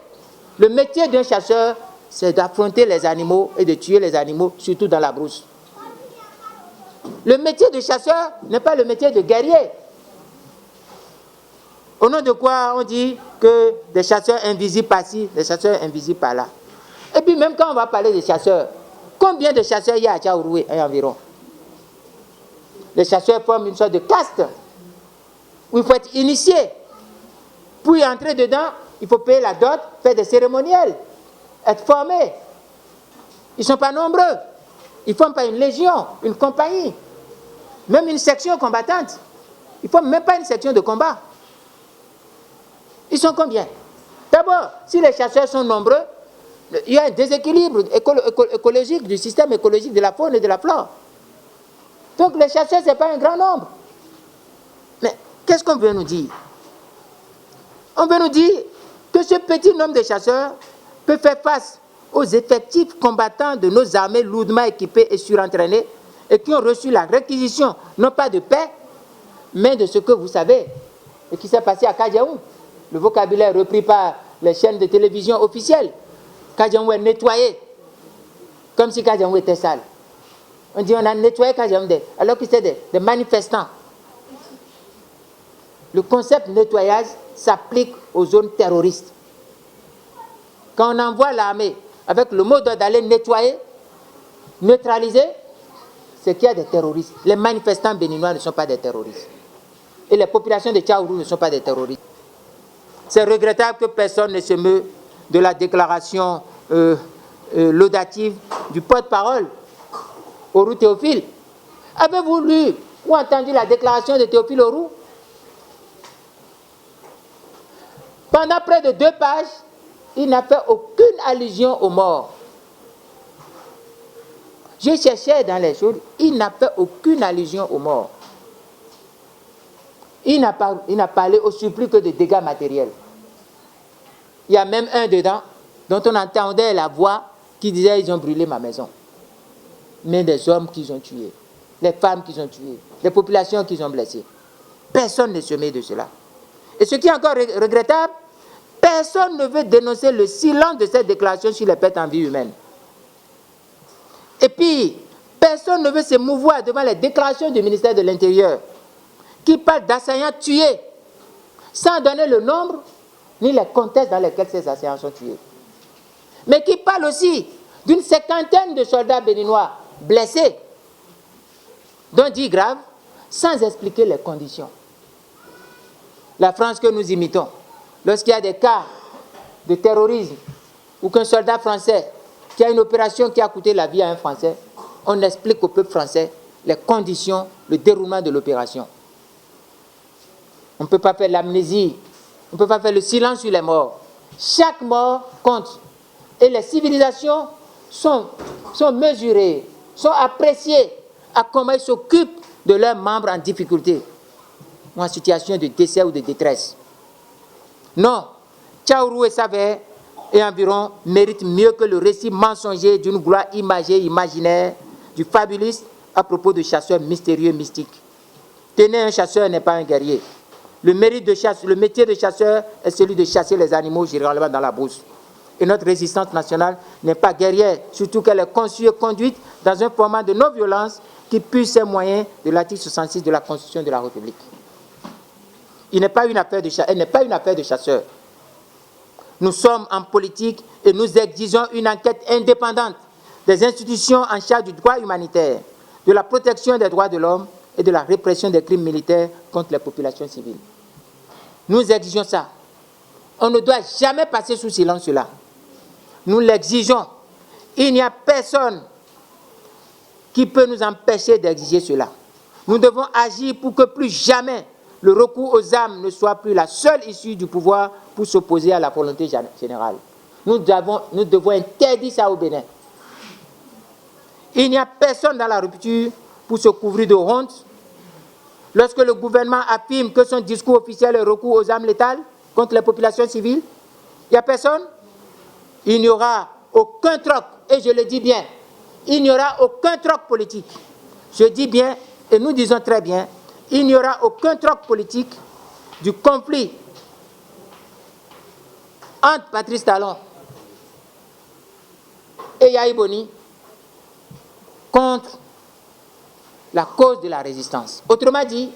Le métier d'un chasseur, c'est d'affronter les animaux et de tuer les animaux, surtout dans la brousse. Le métier de chasseur n'est pas le métier de guerrier. Au nom de quoi on dit que des chasseurs invisibles par-ci, des chasseurs invisibles par-là. Et puis même quand on va parler de chasseurs, combien de chasseurs il y a à Tchaouroué environ? Les chasseurs forment une sorte de caste où il faut être initié. Pour y entrer dedans, il faut payer la dot, faire des cérémoniels, être formé. Ils ne sont pas nombreux. Ils ne forment pas une légion, une compagnie, même une section combattante. Ils ne forment même pas une section de combat. Ils sont combien? D'abord, si les chasseurs sont nombreux, il y a un déséquilibre écologique du système écologique de la faune et de la flore. Donc les chasseurs, ce n'est pas un grand nombre. Mais qu'est-ce qu'on veut nous dire? On veut nous dire que ce petit nombre de chasseurs peut faire face aux effectifs combattants de nos armées lourdement équipées et surentraînées et qui ont reçu la réquisition, non pas de paix, mais de ce que vous savez et qui s'est passé à Kadiaou. Le vocabulaire repris par les chaînes de télévision officielles. Kadiaou est nettoyé, comme si Kadiaou était sale. On dit on a nettoyé Kadiaou alors que c'était des manifestants. Le concept nettoyage s'applique aux zones terroristes. Quand on envoie l'armée avec le mot d'ordre d'aller nettoyer, neutraliser, c'est qu'il y a des terroristes. Les manifestants béninois ne sont pas des terroristes. Et les populations de Tchaourou ne sont pas des terroristes. C'est regrettable que personne ne se meut de la déclaration laudative du porte-parole, Orou Théophile. Avez-vous lu ou entendu la déclaration de Théophile Orou? Pendant près de 2 pages, il n'a fait aucune allusion aux morts. J'ai cherché dans les choses, il n'a fait aucune allusion aux morts. Il n'a parlé au surplus que de dégâts matériels. Il y a même un dedans dont on entendait la voix qui disait ils ont brûlé ma maison. Mais des hommes qu'ils ont tués, les femmes qu'ils ont tuées, les populations qu'ils ont blessées. Personne ne se met de cela. Et ce qui est encore regrettable, personne ne veut dénoncer le silence de cette déclaration sur les pertes en vie humaine. Et puis, personne ne veut se mouvoir devant les déclarations du ministère de l'Intérieur qui parle d'assaillants tués sans donner le nombre ni les contextes dans lesquels ces assaillants sont tués. Mais qui parle aussi d'une 50aine de soldats béninois blessés, dont 10 graves, sans expliquer les conditions. La France que nous imitons, lorsqu'il y a des cas de terrorisme ou qu'un soldat français qui a une opération qui a coûté la vie à un Français, on explique au peuple français les conditions, le déroulement de l'opération. On ne peut pas faire l'amnésie, on ne peut pas faire le silence sur les morts. Chaque mort compte. Et les civilisations sont mesurées, sont appréciées à comment ils s'occupent de leurs membres en difficulté ou en situation de décès ou de détresse. Non, Tchaourou et Savé et environ méritent mieux que le récit mensonger d'une gloire imagée, imaginaire, du fabuliste à propos de chasseurs mystérieux, mystiques. Tenez, un chasseur n'est pas un guerrier. Le métier de chasseur est celui de chasser les animaux généralement dans la brousse. Et notre résistance nationale n'est pas guerrière, surtout qu'elle est conçue et conduite dans un format de non-violence qui puise ses moyens de l'article 66 de la Constitution de la République. Elle n'est pas une affaire de chasseurs. Nous sommes en politique et nous exigeons une enquête indépendante des institutions en charge du droit humanitaire, de la protection des droits de l'homme et de la répression des crimes militaires contre les populations civiles. Nous exigeons ça. On ne doit jamais passer sous silence cela. Nous l'exigeons. Il n'y a personne qui peut nous empêcher d'exiger cela. Nous devons agir pour que plus jamais le recours aux armes ne soit plus la seule issue du pouvoir pour s'opposer à la volonté générale. Nous devons interdire ça au Bénin. Il n'y a personne dans la rupture pour se couvrir de honte lorsque le gouvernement affirme que son discours officiel est recours aux armes létales contre les populations civiles. Il n'y a personne. Il n'y aura aucun troc, et je le dis bien, il n'y aura aucun troc politique. Je dis bien, et nous disons très bien, il n'y aura aucun troc politique du conflit entre Patrice Talon et Yahi Boni contre la cause de la résistance. Autrement dit,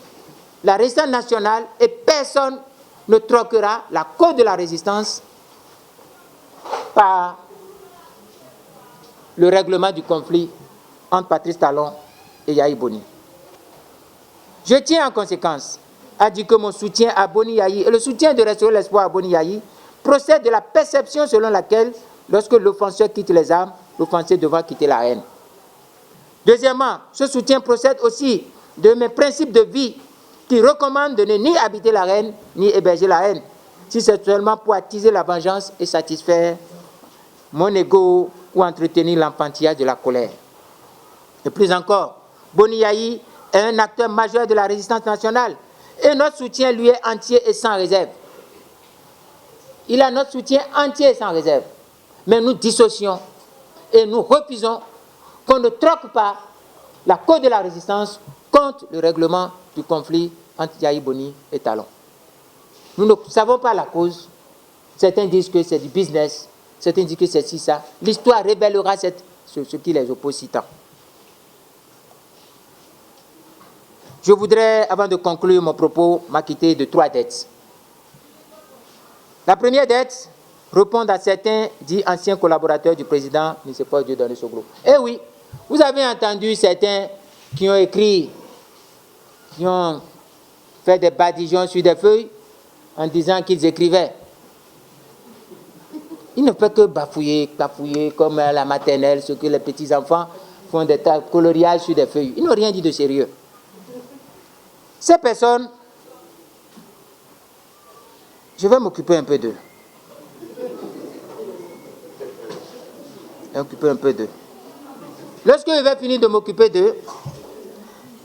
la résistance nationale et personne ne troquera la cause de la résistance par le règlement du conflit entre Patrice Talon et Yahi Boni. Je tiens en conséquence à dire que mon soutien à Boni Yahi et le soutien de Restaurer l'espoir à Boni Yahi procède de la perception selon laquelle, lorsque l'offenseur quitte les armes, l'offensé devra quitter la haine. Deuxièmement, ce soutien procède aussi de mes principes de vie qui recommandent de ne ni habiter la haine, ni héberger la haine, si c'est seulement pour attiser la vengeance et satisfaire mon ego ou entretenir l'enfantillage de la colère. Et plus encore, Boni Yahi est un acteur majeur de la résistance nationale et notre soutien lui est entier et sans réserve. Il a notre soutien entier et sans réserve. Mais nous dissocions et nous refusons qu'on ne troque pas la cause de la résistance contre le règlement du conflit entre Yahi Boni et Talon. Nous ne savons pas la cause. Certains disent que c'est du business, certains disent que c'est ci, ça. L'histoire révélera ce qui les oppose si tant. Je voudrais, avant de conclure mon propos, m'acquitter de 3 dettes. La première dette répond à certains dits anciens collaborateurs du président Nicéphore Dieudonné Soglo. Eh oui, vous avez entendu certains qui ont écrit, qui ont fait des badigeons sur des feuilles en disant qu'ils écrivaient. Ils ne font que bafouiller comme à la maternelle, ce que les petits-enfants font des coloriages sur des feuilles. Ils n'ont rien dit de sérieux. Ces personnes, je vais m'occuper un peu d'eux. Lorsque je vais finir de m'occuper d'eux,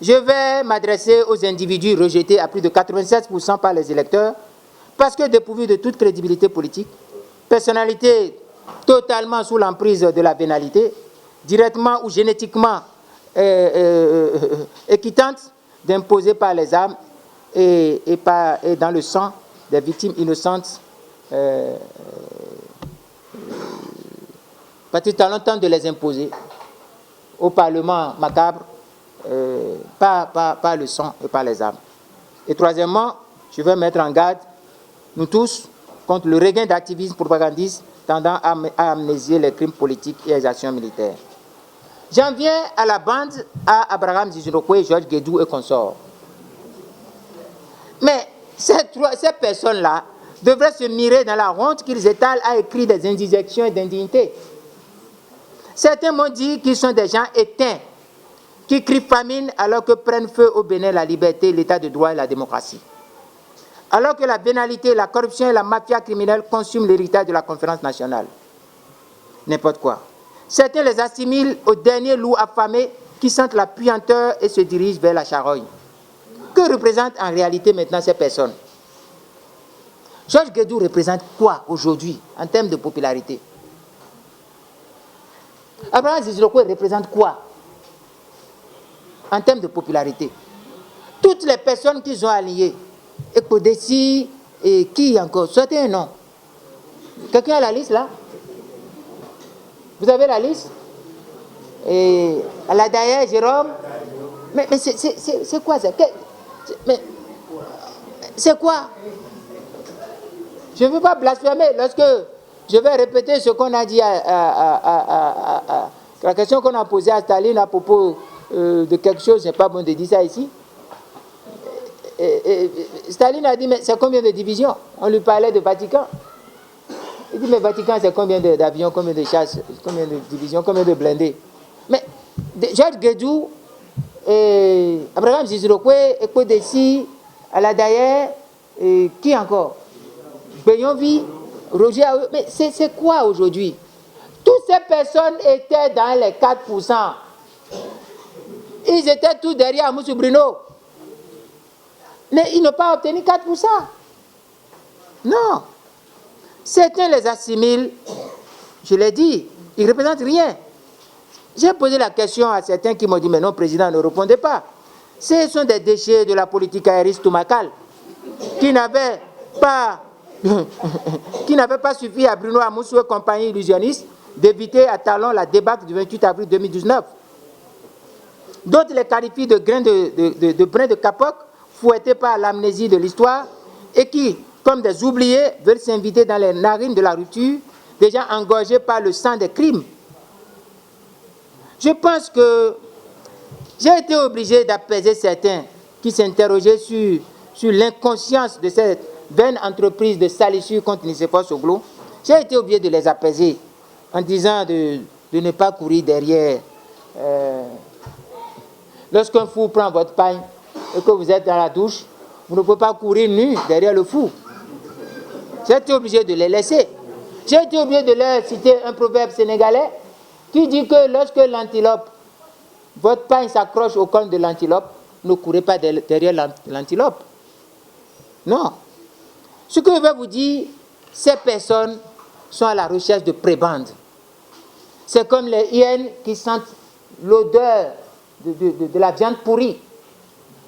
je vais m'adresser aux individus rejetés à plus de 96% par les électeurs parce que dépourvus de toute crédibilité politique, personnalité totalement sous l'emprise de la vénalité, directement ou génétiquement équitante, d'imposer par les armes et dans le sang des victimes innocentes. Patrice Talon tente de les imposer au Parlement macabre par le sang et par les armes. Et troisièmement, je vais mettre en garde, nous tous, contre le regain d'activisme propagandiste tendant à amnésier les crimes politiques et les actions militaires. J'en viens à la bande à Abraham Zizunokwe, Georges Guédou et consorts. Mais ces personnes-là devraient se mirer dans la honte qu'ils étalent à écrire des indignations et d'indignité. Certains m'ont dit qu'ils sont des gens éteints, qui crient famine alors que prennent feu au Bénin la liberté, l'état de droit et la démocratie. Alors que la vénalité, la corruption et la mafia criminelle consument l'héritage de la conférence nationale. N'importe quoi. Certains les assimilent aux derniers loups affamés qui sentent la puanteur et se dirigent vers la charogne. Que représentent en réalité maintenant ces personnes? Georges Guédou représente quoi aujourd'hui en termes de popularité? Abraham Zizunokwe représente quoi en termes de popularité? Toutes les personnes qu'ils ont alliées, Ekodesi et qui encore? Sortez un nom. Quelqu'un a la liste là? Vous avez la liste? Et Aladaïa, Jérôme? Mais c'est quoi ça? C'est quoi? Je ne veux pas blasphémer lorsque je vais répéter ce qu'on a dit la question qu'on a posée à Staline à propos de quelque chose. Ce n'est pas bon de dire ça ici. Staline a dit, mais c'est combien de divisions? On lui parlait de Vatican. Il dit, mais Vatican, c'est combien d'avions, combien de chasses, combien de divisions, combien de blindés? Mais Georges Guédou, Abraham Zizunokwe, Ekodesi, Aladaïa, qui encore? Beyonvi, Roger, mais c'est quoi aujourd'hui? Toutes ces personnes étaient dans les 4%. Ils étaient tous derrière Moussou Bruno. Mais ils n'ont pas obtenu 4%. Non. Certains les assimilent, je l'ai dit, ils ne représentent rien. J'ai posé la question à certains qui m'ont dit, mais non, président, ne répondez pas. Ce sont des déchets de la politique aériste Toumakal qui n'avaient pas suffi à Bruno Amoussou et compagnie illusionniste d'éviter à talons la débâcle du 28 avril 2019. D'autres les qualifient de grains de brins de capote, fouettés par l'amnésie de l'histoire, et qui, comme des oubliés, veulent s'inviter dans les narines de la rupture, déjà engorgés par le sang des crimes. Je pense que j'ai été obligé d'apaiser certains qui s'interrogeaient sur l'inconscience de cette vaine entreprise de salissure contre Nicéphore Soglo. J'ai été obligé de les apaiser en disant de ne pas courir derrière. Lorsqu'un fou prend votre pagne et que vous êtes dans la douche, vous ne pouvez pas courir nu derrière le fou. J'ai été obligé de les laisser. J'ai été obligé de leur citer un proverbe sénégalais qui dit que lorsque l'antilope, votre pagne s'accroche au corne de l'antilope, ne courez pas derrière l'antilope. Non. Ce que je vais vous dire, ces personnes sont à la recherche de prébendes. C'est comme les hyènes qui sentent l'odeur de la viande pourrie,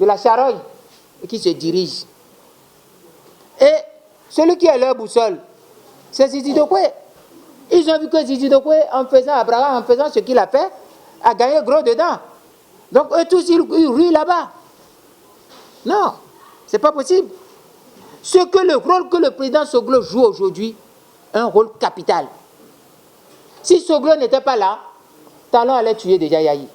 de la charogne, et qui se dirigent. Et celui qui est leur boussole, c'est Zizi Dokwe. Ils ont vu que Zizi Dokwe, en faisant ce qu'il a fait, a gagné gros dedans. Donc eux tous, ils ruent là-bas. Non, c'est pas possible. Le rôle que le président Soglo joue aujourd'hui, un rôle capital. Si Soglo n'était pas là, Talon allait tuer déjà Yahi.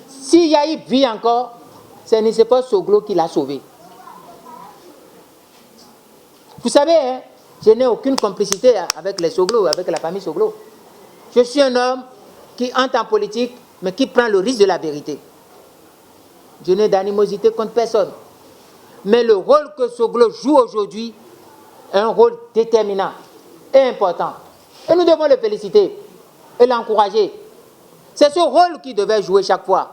Si Yahi vit encore, ce n'est pas Soglo qui l'a sauvé. Vous savez, hein, je n'ai aucune complicité avec les Soglo, avec la famille Soglo. Je suis un homme qui entre en politique, mais qui prend le risque de la vérité. Je n'ai d'animosité contre personne. Mais le rôle que Soglo joue aujourd'hui est un rôle déterminant et important. Et nous devons le féliciter et l'encourager. C'est ce rôle qu'il devait jouer chaque fois.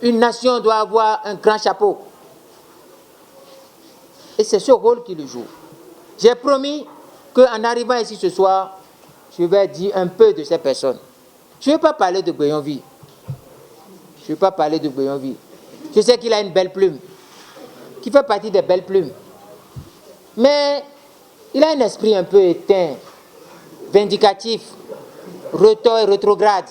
Une nation doit avoir un grand chapeau. Et c'est ce rôle qu'il joue. J'ai promis qu'en arrivant ici ce soir, je vais dire un peu de ces personnes. Je ne vais pas parler de Goyonvi. Je ne vais pas parler de Goyonvi. Je sais qu'il a une belle plume, qui fait partie des belles plumes. Mais il a un esprit un peu éteint, vindicatif, retors et rétrograde.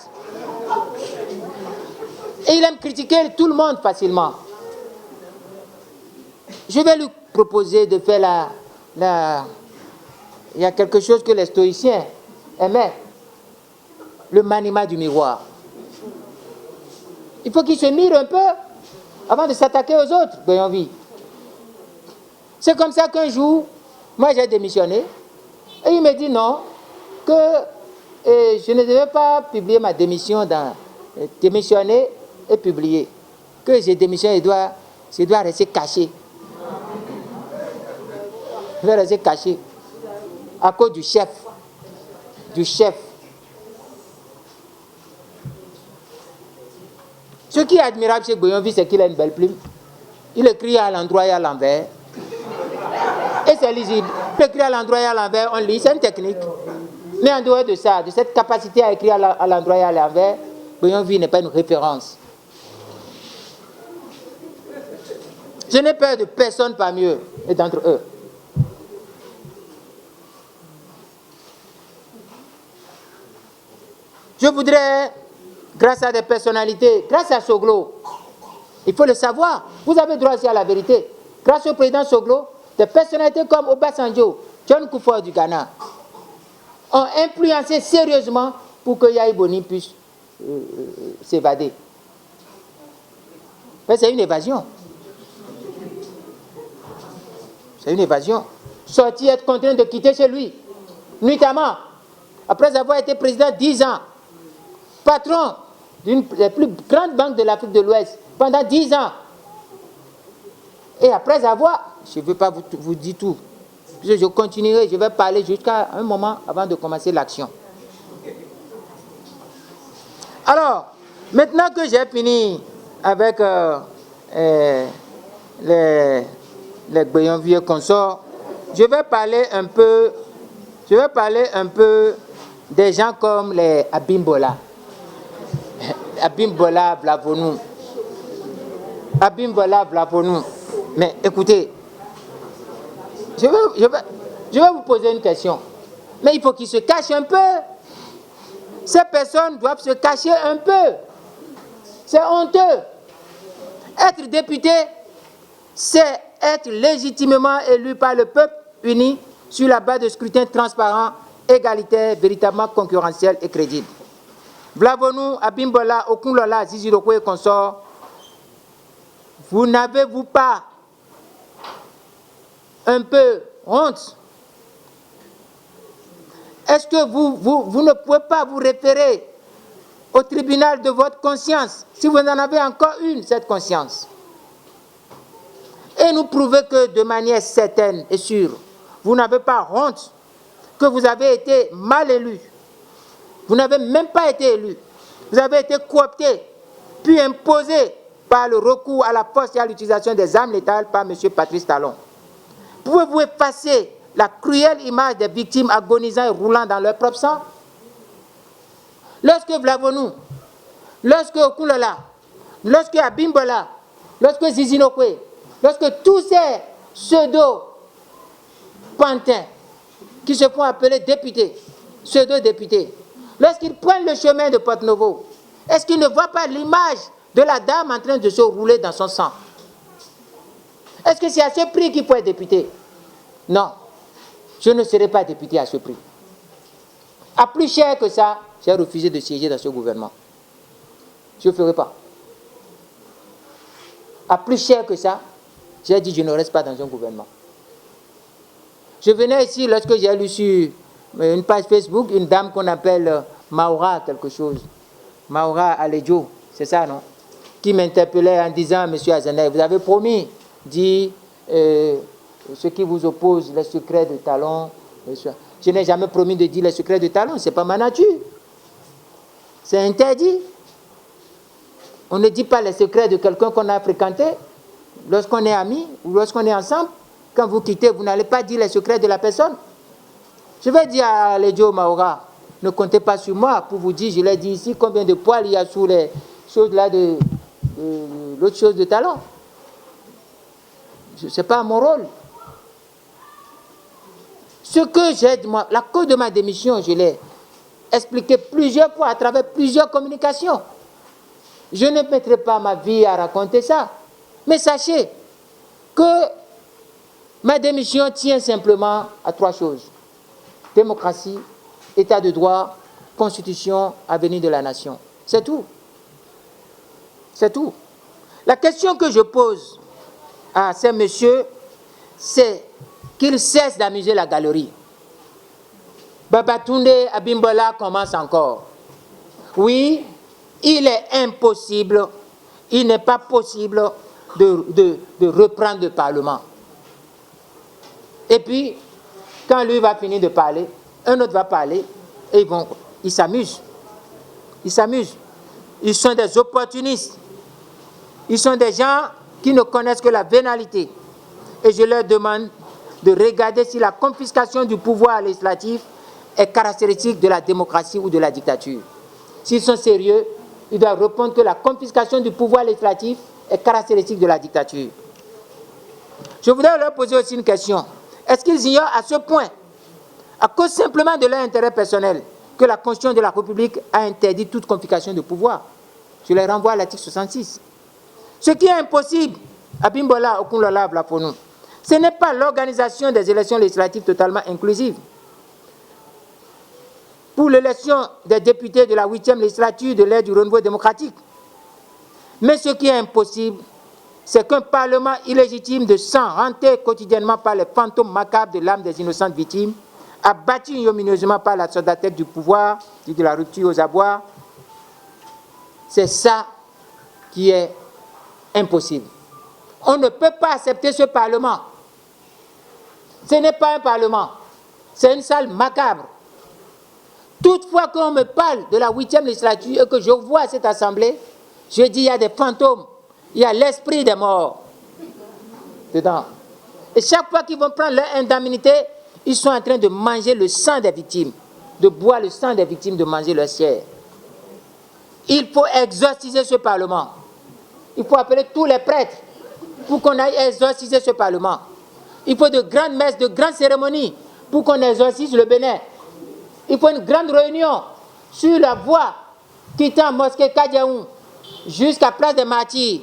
Et il aime critiquer tout le monde facilement. Je vais lui proposer de faire il y a quelque chose que les stoïciens aimaient, le maniement du miroir. Il faut qu'il se mire un peu avant de s'attaquer aux autres, Goyonvi. C'est comme ça qu'un jour, moi j'ai démissionné, et il me dit non, que je ne devais pas publier ma démission démissionner et publier. Que j'ai démissionné, je dois rester caché. Je vais rester caché à cause du chef. Ce qui est admirable chez Goyonvi, c'est qu'il a une belle plume. Il écrit à l'endroit et à l'envers. Et c'est lisible. Il écrit à l'endroit et à l'envers, on lit, c'est une technique. Mais en dehors de ça, de cette capacité à écrire à l'endroit et à l'envers, Goyonvi n'est pas une référence. Je n'ai peur de personne parmi eux et d'entre eux. Je voudrais, grâce à des personnalités, grâce à Soglo, il faut le savoir, vous avez droit aussi à la vérité. Grâce au président Soglo, des personnalités comme Obasanjo, John Kufuor du Ghana, ont influencé sérieusement pour que Yahi Boni puisse s'évader. C'est une évasion. C'est une évasion. Sortir, être contraint de quitter chez lui, nuitamment, après avoir été président 10 ans, patron d'une des plus grandes banques de l'Afrique de l'Ouest pendant 10 ans. Et après avoir, je ne veux pas vous dire tout, je continuerai, je vais parler jusqu'à un moment avant de commencer l'action. Alors, maintenant que j'ai fini avec les Goyonvi et consorts, je vais parler un peu des gens comme les Abimbola. Abimbola Blavonou. Abimbola Blavonou. Mais écoutez, Je vais vous poser une question. Mais il faut qu'ils se cachent un peu. Ces personnes doivent se cacher un peu. C'est honteux. Être député, c'est être légitimement élu par le peuple uni sur la base de scrutin transparent, égalitaire, véritablement concurrentiel et crédible. Vlavonou, Abimbola, Okunlola, Ziziroko et consorts, vous n'avez-vous pas un peu honte? Est-ce que vous ne pouvez pas vous référer au tribunal de votre conscience, si vous en avez encore une, cette conscience, et nous prouver que de manière certaine et sûre, vous n'avez pas honte, que vous avez été mal élu. Vous n'avez même pas été élu. Vous avez été coopté, puis imposé par le recours à la force et à l'utilisation des armes létales par M. Patrice Talon. Pouvez-vous effacer la cruelle image des victimes agonisant et roulant dans leur propre sang? Lorsque Vlavonou, lorsque Okunlola, lorsque Abimbola, lorsque Zizinokwe, lorsque tous ces pseudo-pantins qui se font appeler députés, pseudo-députés, lorsqu'ils prennent le chemin de Porte-Novo, est-ce qu'ils ne voient pas l'image de la dame en train de se rouler dans son sang? Est-ce que c'est à ce prix qu'il faut être député? Non, je ne serai pas député à ce prix. À plus cher que ça, j'ai refusé de siéger dans ce gouvernement. Je ne ferai pas. À plus cher que ça, j'ai dit je ne reste pas dans un gouvernement. Je venais ici lorsque j'ai lu sur une page Facebook une dame qu'on appelle Maura quelque chose. Maura Aledjo, c'est ça, non? Qui m'interpellait en disant, Monsieur Azaner, vous avez promis, dit ce qui vous oppose, les secrets de Talon. Je n'ai jamais promis de dire les secrets de Talon, ce n'est pas ma nature. C'est interdit. On ne dit pas les secrets de quelqu'un qu'on a fréquenté lorsqu'on est amis ou lorsqu'on est ensemble. Quand vous quittez, vous n'allez pas dire les secrets de la personne. Je vais dire à Aledjo Maura, ne comptez pas sur moi pour vous dire, je l'ai dit ici, combien de poils il y a sous les choses là de l'autre chose de Talon. Ce n'est pas mon rôle. Ce que j'ai, la cause de ma démission, je l'ai expliqué plusieurs fois à travers plusieurs communications. Je ne mettrai pas ma vie à raconter ça. Mais sachez que ma démission tient simplement à 3 choses. Démocratie, état de droit, constitution, avenir de la nation. C'est tout. C'est tout. La question que je pose à ces messieurs, c'est qu'ils cessent d'amuser la galerie. Babatunde Abimbola commence encore. Oui, il est impossible, il n'est pas possible de reprendre le Parlement. Et puis, quand lui va finir de parler, un autre va parler, et ils s'amusent. Ils s'amusent. Ils sont des opportunistes. Ils sont des gens qui ne connaissent que la vénalité. Et je leur demande de regarder si la confiscation du pouvoir législatif est caractéristique de la démocratie ou de la dictature. S'ils sont sérieux, ils doivent répondre que la confiscation du pouvoir législatif est caractéristique de la dictature. Je voudrais leur poser aussi une question. Est-ce qu'ils ignorent à ce point, à cause simplement de leur intérêt personnel, que la Constitution de la République a interdit toute confiscation de pouvoir? Je les renvoie à l'article 66. Ce qui est impossible, Abimbola, Okunlola, Vlavonou, ce n'est pas l'organisation des élections législatives totalement inclusives. Pour l'élection des députés de la 8e législature de l'ère du renouveau démocratique. Mais ce qui est impossible, c'est qu'un Parlement illégitime de sang hanté quotidiennement par les fantômes macabres de l'âme des innocentes victimes, abattu ignominieusement par la soldatèque du pouvoir, de la rupture aux abois, c'est ça qui est impossible. On ne peut pas accepter ce Parlement. Ce n'est pas un Parlement, c'est une salle macabre. Toutefois qu'on me parle de la 8e législature et que je vois cette assemblée, je dis il y a des fantômes, il y a l'esprit des morts dedans. Et chaque fois qu'ils vont prendre leur indemnité, ils sont en train de manger le sang des victimes, de boire le sang des victimes, de manger leur chair. Il faut exorciser ce Parlement. Il faut appeler tous les prêtres pour qu'on aille exorciser ce Parlement. Il faut de grandes messes, de grandes cérémonies pour qu'on exorcise le Bénin. Il faut une grande réunion sur la voie quittant mosquée Kadiaoum jusqu'à Place des Martyrs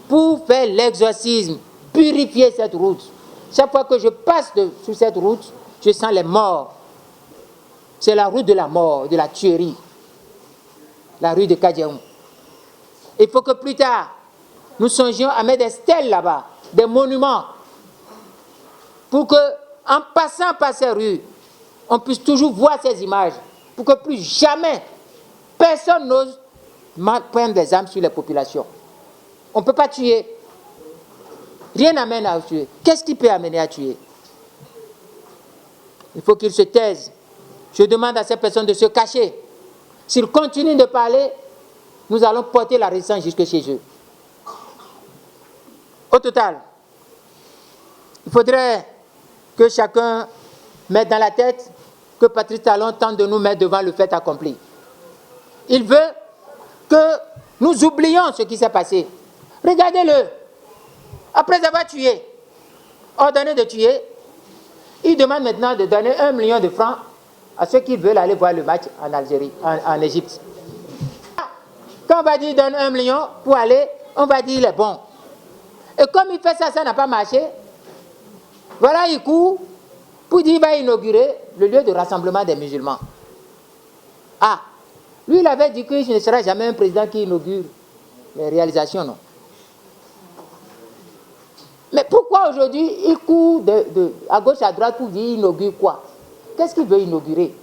pour faire l'exorcisme, purifier cette route. Chaque fois que je passe sur cette route, je sens les morts. C'est la route de la mort, de la tuerie. La rue de Kadiaoum. Il faut que plus tard, nous songions à mettre des stèles là-bas, des monuments, pour que, en passant par ces rues, on puisse toujours voir ces images, pour que plus jamais personne n'ose prendre des armes sur les populations. On ne peut pas tuer. Rien n'amène à tuer. Qu'est-ce qui peut amener à tuer? Il faut qu'ils se taisent. Je demande à ces personnes de se cacher. S'ils continuent de parler, nous allons porter la résistance jusque chez eux. Au total, il faudrait que chacun mette dans la tête que Patrice Talon tente de nous mettre devant le fait accompli. Il veut que nous oublions ce qui s'est passé. Regardez-le. Après avoir tué, ordonné de tuer, il demande maintenant de donner 1 million de francs à ceux qui veulent aller voir le match en Algérie, en Égypte. Quand on va dire donne 1 million pour aller, on va dire il est bon. Et comme il fait ça, ça n'a pas marché. Voilà, il court pour dire qu'il va inaugurer le lieu de rassemblement des musulmans. Ah, lui il avait dit qu'il ne sera jamais un président qui inaugure les réalisations, non. Mais pourquoi aujourd'hui il court à gauche à droite pour dire qu'il inaugure quoi? Qu'est-ce qu'il veut inaugurer?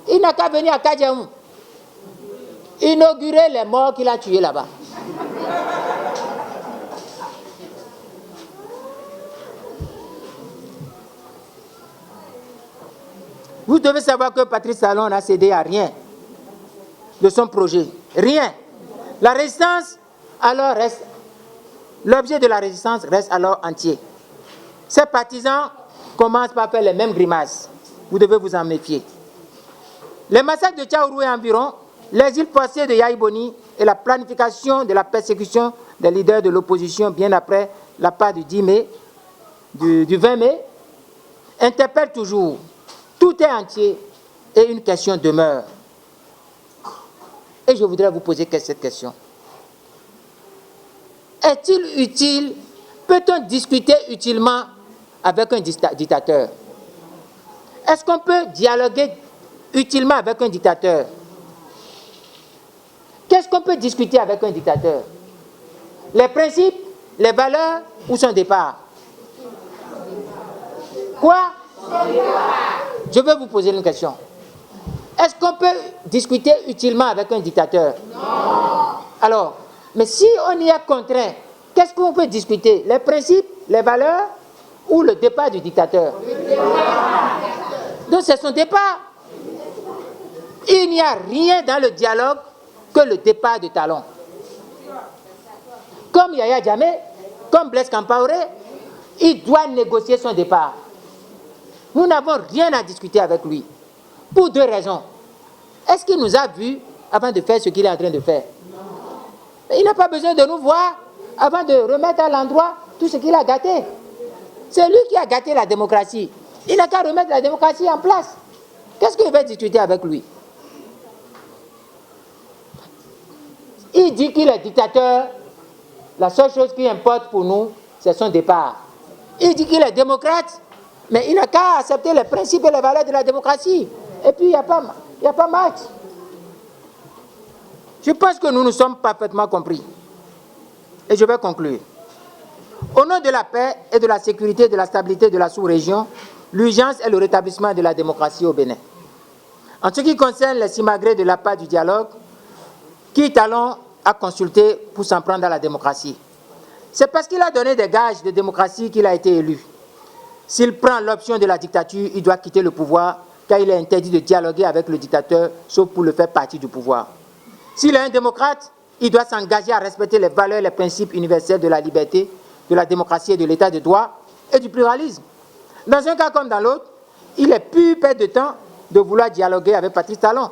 Il n'a qu'à venir à Kadiaoum, inaugurer les morts qu'il a tués là-bas. Vous devez savoir que Patrice Talon n'a cédé à rien de son projet. Rien. La résistance, alors, reste. L'objet de la résistance reste alors entier. Ces partisans commencent par faire les mêmes grimaces. Vous devez vous en méfier. Les massacres de Tchaourou et environ, l'exil forcé de Yaïboni et la planification de la persécution des leaders de l'opposition bien après la part du 10 mai, du 20 mai, interpellent toujours. Tout est entier et une question demeure. Et je voudrais vous poser cette question. Est-il utile, peut-on discuter utilement avec un dictateur? Est-ce qu'on peut dialoguer utilement avec un dictateur? Qu'est-ce qu'on peut discuter avec un dictateur? Les principes, les valeurs ou son départ? Quoi? Je vais vous poser une question. Est-ce qu'on peut discuter utilement avec un dictateur? Non. Alors, mais si on y est contraint, qu'est-ce qu'on peut discuter? Les principes, les valeurs ou le départ du dictateur? Le départ. Donc c'est son départ. Il n'y a rien dans le dialogue que le départ de Talon. Comme Yaya Jammeh, comme Blaise Compaoré, il doit négocier son départ. Nous n'avons rien à discuter avec lui. Pour 2 raisons. Est-ce qu'il nous a vus avant de faire ce qu'il est en train de faire? Il n'a pas besoin de nous voir avant de remettre à l'endroit tout ce qu'il a gâté. C'est lui qui a gâté la démocratie. Il n'a qu'à remettre la démocratie en place. Qu'est-ce qu'il va discuter avec lui? Il dit qu'il est dictateur. La seule chose qui importe pour nous, c'est son départ. Il dit qu'il est démocrate, mais il n'a qu'à accepter les principes et les valeurs de la démocratie. Et puis, il n'y a pas match. Je pense que nous nous sommes parfaitement compris. Et je vais conclure. Au nom de la paix et de la sécurité et de la stabilité de la sous-région, l'urgence est le rétablissement de la démocratie au Bénin. En ce qui concerne les simagrées de la part du dialogue, qui Talon a consulté pour s'en prendre à la démocratie? C'est parce qu'il a donné des gages de démocratie qu'il a été élu. S'il prend l'option de la dictature, il doit quitter le pouvoir, car il est interdit de dialoguer avec le dictateur, sauf pour le faire partie du pouvoir. S'il est un démocrate, il doit s'engager à respecter les valeurs et les principes universels de la liberté, de la démocratie et de l'état de droit et du pluralisme. Dans un cas comme dans l'autre, il est plus perdre de temps de vouloir dialoguer avec Patrice Talon.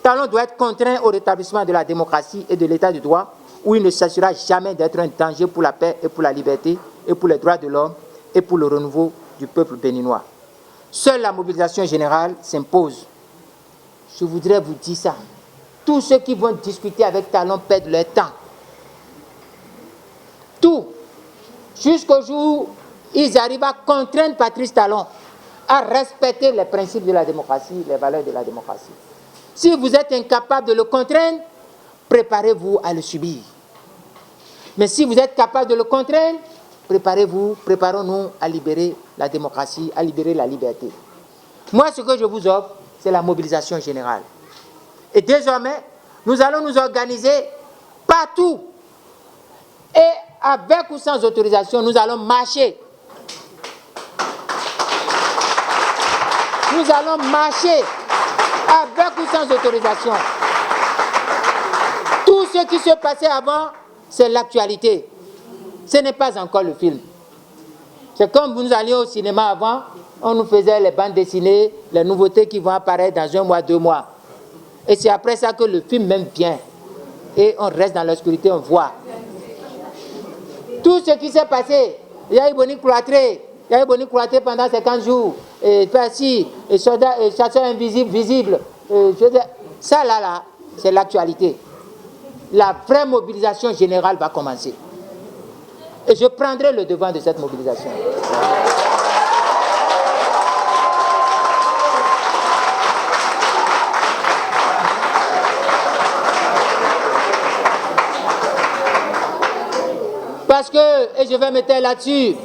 Talon doit être contraint au rétablissement de la démocratie et de l'état de droit, où il ne s'assurera jamais d'être un danger pour la paix et pour la liberté et pour les droits de l'homme et pour le renouveau du peuple béninois. Seule la mobilisation générale s'impose. Je voudrais vous dire ça. Tous ceux qui vont discuter avec Talon perdent leur temps. Tout. Jusqu'au jour où ils arrivent à contraindre Patrice Talon à respecter les principes de la démocratie, les valeurs de la démocratie. Si vous êtes incapable de le contraindre, préparez-vous à le subir. Mais si vous êtes capable de le contraindre, préparons-nous à libérer la démocratie, à libérer la liberté. Moi, ce que je vous offre, c'est la mobilisation générale. Et désormais, nous allons nous organiser partout. Et avec ou sans autorisation, nous allons marcher. Nous allons marcher avec ou sans autorisation. Tout ce qui se passait avant, c'est l'actualité. Ce n'est pas encore le film. C'est comme nous allions au cinéma avant, on nous faisait les bandes dessinées, les nouveautés qui vont apparaître dans 1 mois, 2 mois. Et c'est après ça que le film même vient. Et on reste dans l'obscurité, on voit. Tout ce qui s'est passé, il y a eu Boni cloîtré pendant 50 jours, et Percy, et soldats, et chasseurs invisibles, visibles. Ça là, c'est l'actualité. La vraie mobilisation générale va commencer. Et je prendrai le devant de cette mobilisation. Parce que, et je vais me taire là-dessus,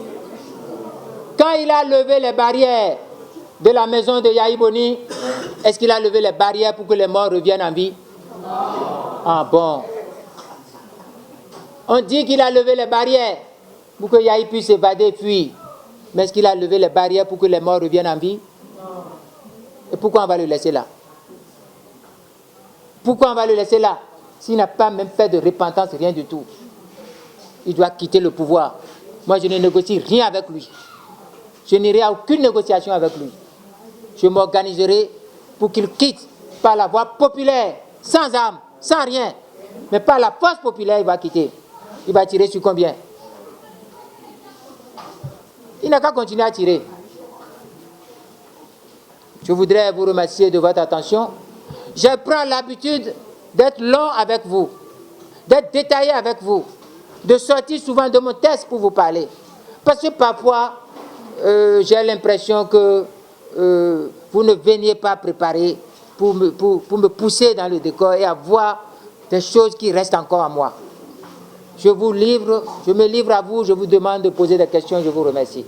quand il a levé les barrières de la maison de Yahi Boni, est-ce qu'il a levé les barrières pour que les morts reviennent en vie? Non. Ah bon. On dit qu'il a levé les barrières pour que Yahi puisse s'évader et fuir. Mais est-ce qu'il a levé les barrières pour que les morts reviennent en vie? Non. Et pourquoi on va le laisser là? Pourquoi on va le laisser là? S'il n'a pas même fait de repentance, rien du tout. Il doit quitter le pouvoir. Moi, je ne négocie rien avec lui. Je n'irai à aucune négociation avec lui. Je m'organiserai pour qu'il quitte par la voie populaire, sans armes, sans rien. Mais par la force populaire, il va quitter. Il va tirer sur combien? Il n'a qu'à continuer à tirer. Je voudrais vous remercier de votre attention. Je prends l'habitude d'être long avec vous, d'être détaillé avec vous, de sortir souvent de mon texte pour vous parler. Parce que parfois, j'ai l'impression que vous ne veniez pas préparé pour me pousser dans le décor et avoir des choses qui restent encore à moi. Je me livre à vous, je vous demande de poser des questions, je vous remercie.